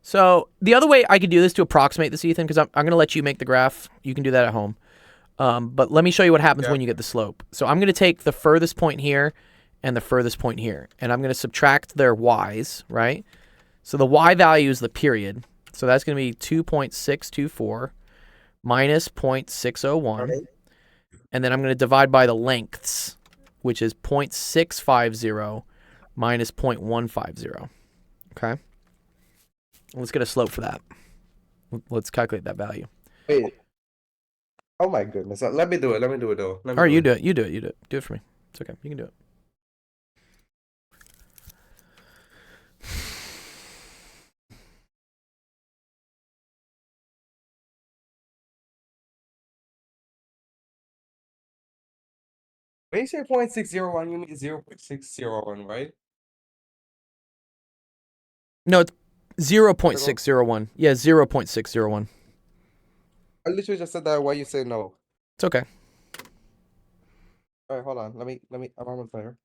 So the other way I could do this to approximate this, Ethan, because I'm gonna let you make the graph. You can do that at home. But let me show you what happens Yeah. when you get the slope. So I'm gonna take the furthest point here and the furthest point here, and I'm gonna subtract their y's, right? So the y value is the period. So that's gonna be 2.624 minus 0.601, Okay. and then I'm gonna divide by the lengths, which is 0.650 minus 0.150. Okay. Let's get a slope for that. Let's calculate that value. Wait. Oh my goodness. Let me do it. Though. All right, you do it. You do it. Do it for me. It's okay. You can do it. When you say 0.601, you mean 0.601, right? No, it's 0.601. Yeah, 0.601. I literally just said that. Why you say no? It's okay. All right, hold on. Let me. I'm almost there.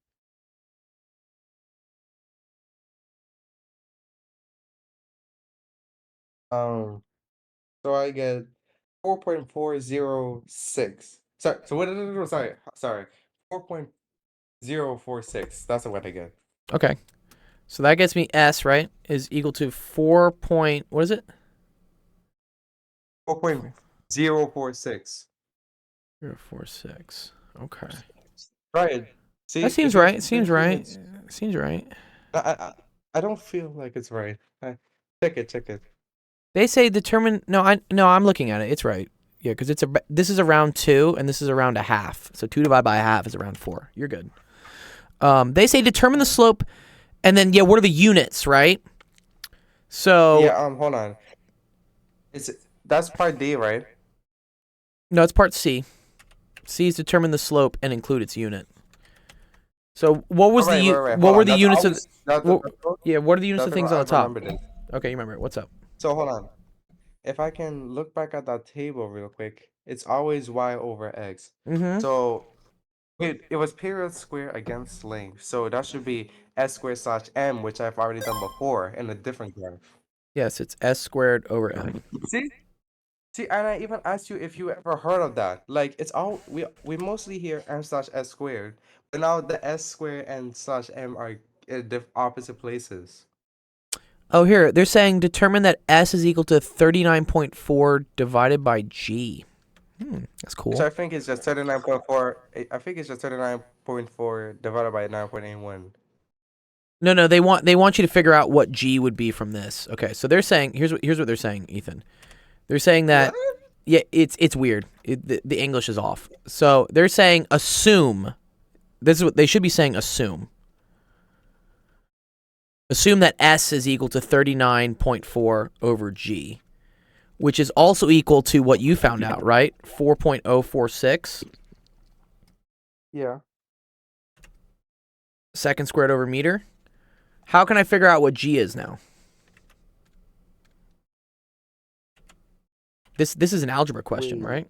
So I get 4.406. Sorry. So what? No, sorry. 4.046. That's what I get. Okay. So that gets me S, right? Is equal to 4 point, what is it? 4.046. 046. Okay. Right. See, That seems if you- right. if Seems you- right. Seems right. I don't feel like it's right. Check it. They say determine. No, I'm looking at it. It's right. Yeah, because this is around 2 and this is around a half. So 2 divided by a half is around 4. You're good. They say determine the slope, and then yeah, what are the units, right? So Yeah. Hold on. That's part D, right? no, it's part C. C is determine the slope and include its unit. So what was Right, the right, right. what Hold were on. the That's units of always- that- what- that- yeah, what are the units of that's things what on the I top? remembered it. Okay, you remember it. What's up? So hold on. If I can look back at that table real quick, it's always y over x. Mm-hmm. So it was period square against length. So that should be s squared slash m, which I've already done before in a different graph. Yes, it's S squared over M. See, and I even asked you if you ever heard of that. Like it's all we mostly hear m slash s squared, but now the s squared and slash m are in opposite places. Oh, here they're saying determine that S is equal to 39.4 divided by G. That's cool. Which I think is just 39.4. I think it's just 39.4 divided by 9.81. No, they want you to figure out what G would be from this. Okay, so they're saying here's what they're saying, Ethan. They're saying that What? yeah, it's weird. The English is off. So they're saying assume. This is what they should be saying. Assume. Assume that S is equal to 39.4 over G, which is also equal to what you found out, right? 4.046. Yeah. second squared over meter. How can I figure out what G is now? This is an algebra question, Wait. right?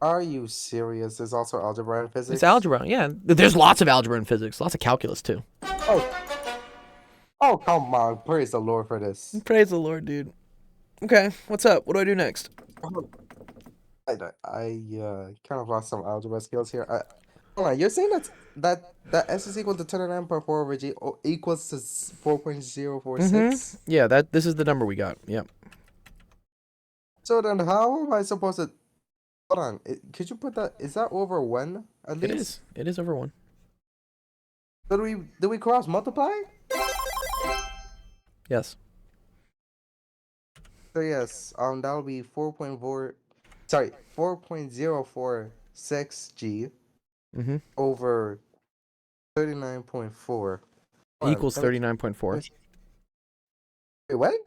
Are you serious? There's also algebra and physics. It's algebra, yeah. There's lots of algebra in physics, lots of calculus too. Oh, come on! Praise the Lord for this. Praise the Lord, dude. Okay, what's up? What do I do next? I kind of lost some algebra skills here. Hold on, you're saying that S is equal to 29.4 over G equals to 4.046? Yeah, this is the number we got. Yep. So then how am I supposed to... Hold on, could you put that... Is that over 1 at least? It is. It is over 1. Did we cross multiply? Yes. So yes, that'll be 4.046 G over 39.4. Equals 39.4. Wait, what? What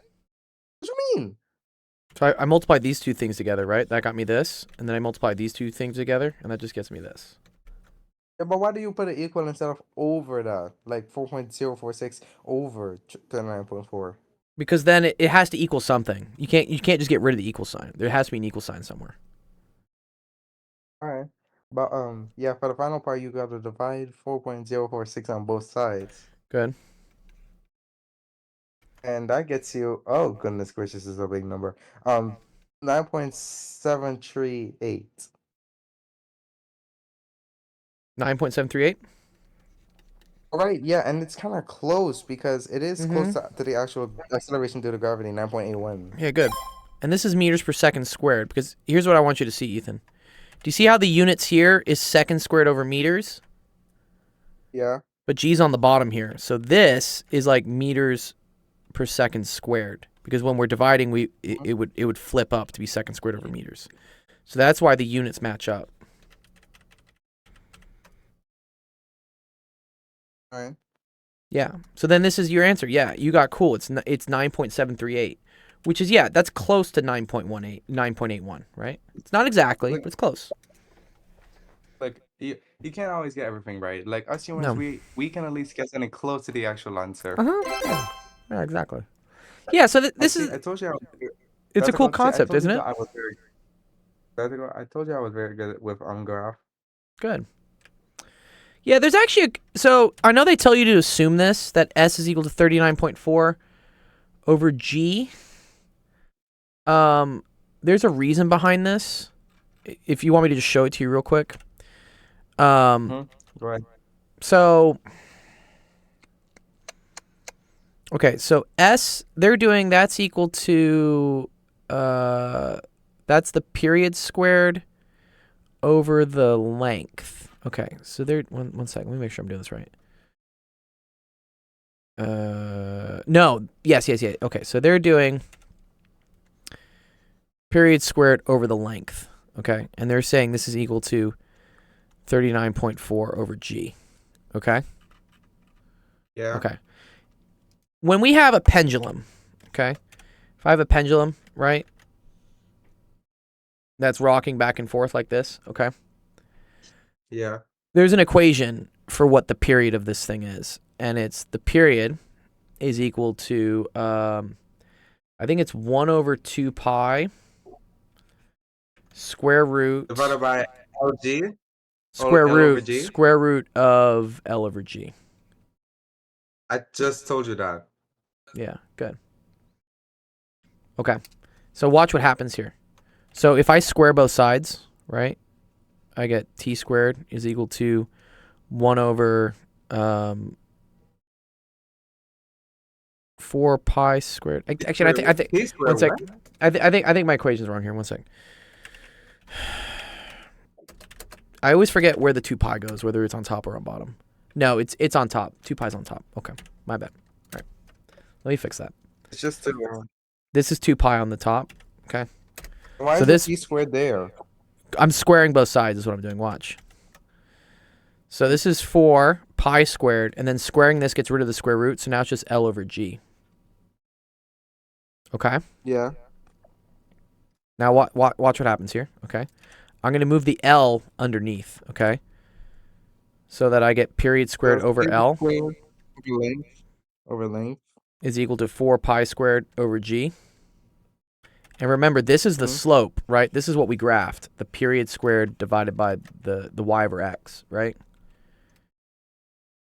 do you mean? So I multiplied these two things together, right? That got me this, and then I multiplied these two things together, and that just gets me this. Yeah, but why do you put it equal instead of over that? Like 4.046 over 39.4. Because then it has to equal something. You can't just get rid of the equal sign. There has to be an equal sign somewhere. Alright. But yeah, for the final part you gotta divide 4.046 on both sides. Good. And that gets you, oh goodness gracious, this is a big number. 9.738. 9.738? Right, yeah, and it's kind of close because it is close to the actual acceleration due to gravity, 9.81. Yeah, good. And this is meters per second squared, because here's what I want you to see, Ethan. Do you see how the units here is second squared over meters? Yeah. But G's on the bottom here. So this is like meters per second squared, because when we're dividing, it would flip up to be second squared over meters. So that's why the units match up. All right. Yeah. So then this is your answer. Yeah, you got cool. It's 9.738, which is, yeah, that's close to 9.81, right? It's not exactly, but it's close. Like you can't always get everything right. Like us humans, we can at least get something close to the actual answer. Yeah, exactly. Yeah, so this is... I told you it's a cool concept, isn't it? I told you I was very good with graph. Good. Yeah, there's actually so I know they tell you to assume this, that S is equal to 39.4 over G. There's a reason behind this. If you want me to just show it to you real quick. Go ahead. So okay, so S they're doing that's equal to that's the period squared over the length. Okay, so they're one second. Let me make sure I'm doing this right. No, yes. Okay, so they're doing period squared over the length. Okay, and they're saying this is equal to 39.4 over G. Okay. Yeah. Okay. When we have a pendulum, okay, if I have a pendulum, right, that's rocking back and forth like this, okay. Yeah. There's an equation for what the period of this thing is, and it's the period is equal to I think it's 1 over 2 pi square root divided by LG square L root over G? square root of L over G. I just told you that. Yeah, good. Okay, so watch what happens here. So if I square both sides, right, I get t squared is equal to 1 over 4 pi squared. Actually, I think one sec. I think my equation's wrong here. One sec. I always forget where the 2 pi goes, whether it's on top or on bottom. No, it's on top. 2 pi's on top. Okay, my bad. All right, let me fix that. It's just 2. This is 2 pi on the top. Okay. Why So is this- t squared there? I'm squaring both sides is what I'm doing. Watch. So this is 4 pi squared, and then squaring this gets rid of the square root, so now it's just L over G. Okay? Yeah. Now watch what happens here, okay? I'm going to move the L underneath, okay? so that I get period squared So over period L squared over length. is equal to 4 pi squared over G. And remember, this is the Mhm. slope, right? This is what we graphed. The period squared divided by the y over x, right?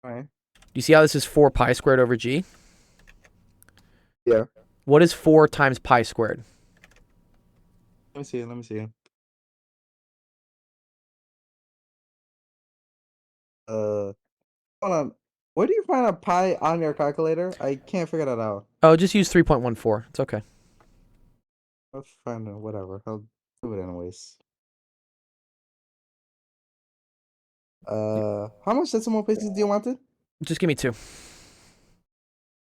Right. Do you see how this is 4 pi squared over G? Yeah. What is 4 times pi squared? Let me see. Hold on. Where do you find a pi on your calculator? I can't figure that out. Oh, just use 3.14. It's okay. I'll find it. Whatever. I'll do it anyways. How much decimal places do you want it? Just give me 2.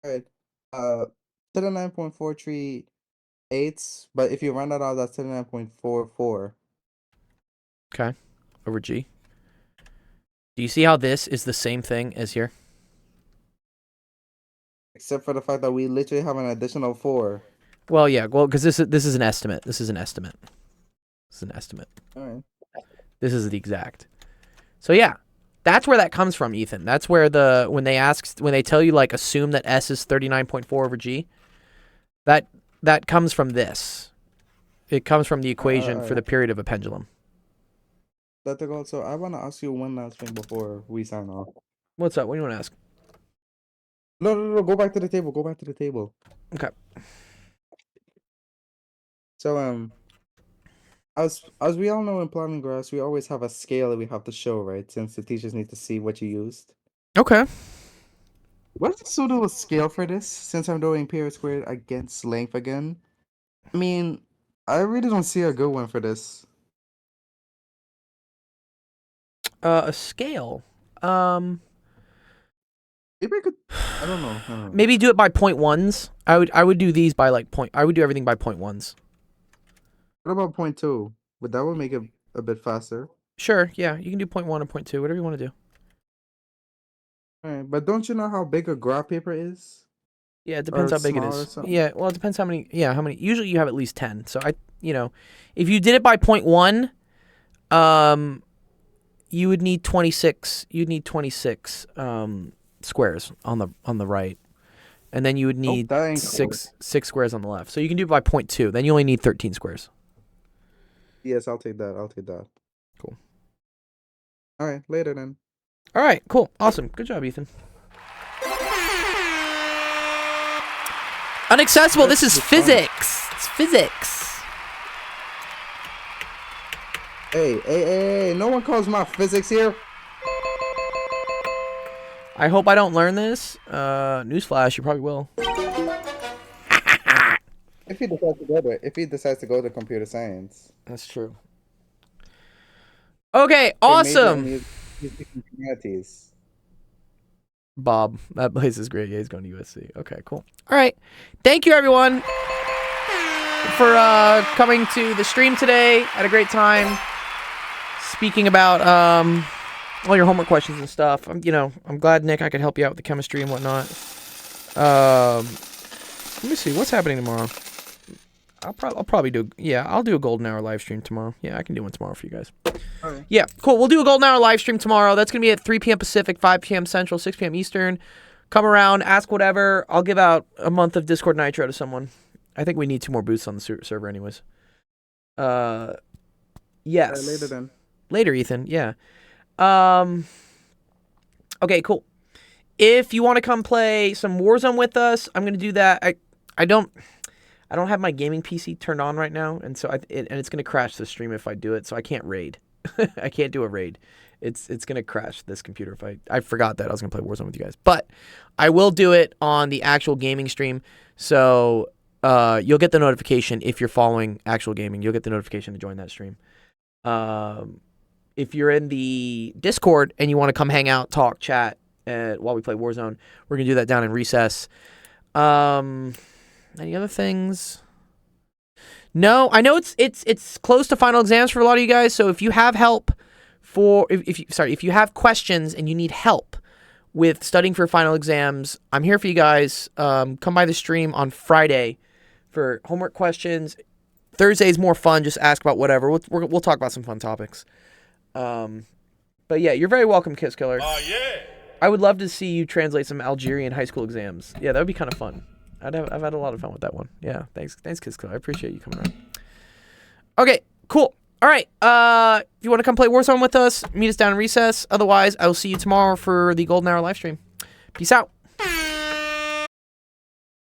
Alright. 39.438, but if you run that out, that's 39.44. Okay. Over G. Do you see how this is the same thing as here? Except for the fact that we literally have an additional 4. Well, yeah. Well, because this is an estimate. This is an estimate. This is an estimate. Alright. This is the exact. So yeah, that's where that comes from, Ethan. That's where when they tell you like assume that S is 39.4 over G. That comes from this. It comes from the equation for the period of a pendulum. That's the goal. So I want to ask you one last thing before we sign off. What's up? What do you want to ask? No. Go back to the table. Go back to the table. Okay. So as we all know in plotting graphs, we always have a scale that we have to show, right? Since the teachers need to see what you used. Okay. What's the suitable scale for this? Since I'm doing period squared against length again. I mean, I really don't see a good one for this. A scale. Maybe I could. I don't know. Maybe do it by 0.1s. I would do these by like point. I would do everything by 0.1s. What about 0.2? But that would make it a bit faster. Sure. Yeah, you can do 0.1 or 0.2, whatever you want to do. Alright, but don't you know how big a graph paper is? Yeah, it depends how big it small or is. something? Yeah, well, it depends how many. Yeah, how many. Usually, you have at least 10. So if you did it by 0.1, you would need 26. You'd need 26 squares on the right, and then you would need that ain't six squares on the left. So you can do it by 0.2. Then you only need 13 squares. Yes, I'll take that. Cool. Alright, later then. All right, cool, awesome, good job, Ethan. Unaccessible. This is physics. It's physics. Hey, no one calls my physics here. I hope I don't learn this. Newsflash, you probably will. If he decides to go to computer science. That's true. Okay, awesome. Music and humanities. Bob, that place is great. Yeah, he's going to USC. Okay, cool. All right. Thank you, everyone, for coming to the stream today. Had a great time speaking about all your homework questions and stuff. I'm glad, Nick, I could help you out with the chemistry and whatnot. Let me see. What's happening tomorrow? I'll probably do. Yeah, I'll do a golden hour live stream tomorrow. Yeah, I can do one tomorrow for you guys. Okay. Yeah, cool. We'll do a golden hour live stream tomorrow. That's going to be at 3 p.m. Pacific, 5 p.m. Central, 6 p.m. Eastern. Come around, ask whatever. I'll give out a month of Discord Nitro to someone. I think we need 2 more boosts on the server anyways. Yes. Later then. Later, Ethan. Yeah. Okay, cool. If you want to come play some Warzone with us, I'm going to do that. I don't have my gaming PC turned on right now, and so it's going to crash the stream if I do it, so I can't raid. I can't do a raid. It's going to crash this computer if I forgot that I was going to play Warzone with you guys. But I will do it on the actual gaming stream. So you'll get the notification if you're following actual gaming. You'll get the notification to join that stream. If you're in the Discord and you want to come hang out, talk, chat while we play Warzone, we're going to do that down in recess. Any other things? No, I know it's close to final exams for a lot of you guys. So if you have help if you have questions and you need help with studying for final exams, I'm here for you guys. Come by the stream on Friday for homework questions. Thursday's more fun. Just ask about whatever. We'll talk about some fun topics. But yeah, you're very welcome, Kiss Killer. Oh, yeah. I would love to see you translate some Algerian high school exams. Yeah, that would be kind of fun. I've had a lot of fun with that one. Yeah, thanks, Kiss Killer. I appreciate you coming around. Okay, cool. All right. If you want to come play Warzone with us, meet us down in recess. Otherwise, I will see you tomorrow for the Golden Hour live stream. Peace out.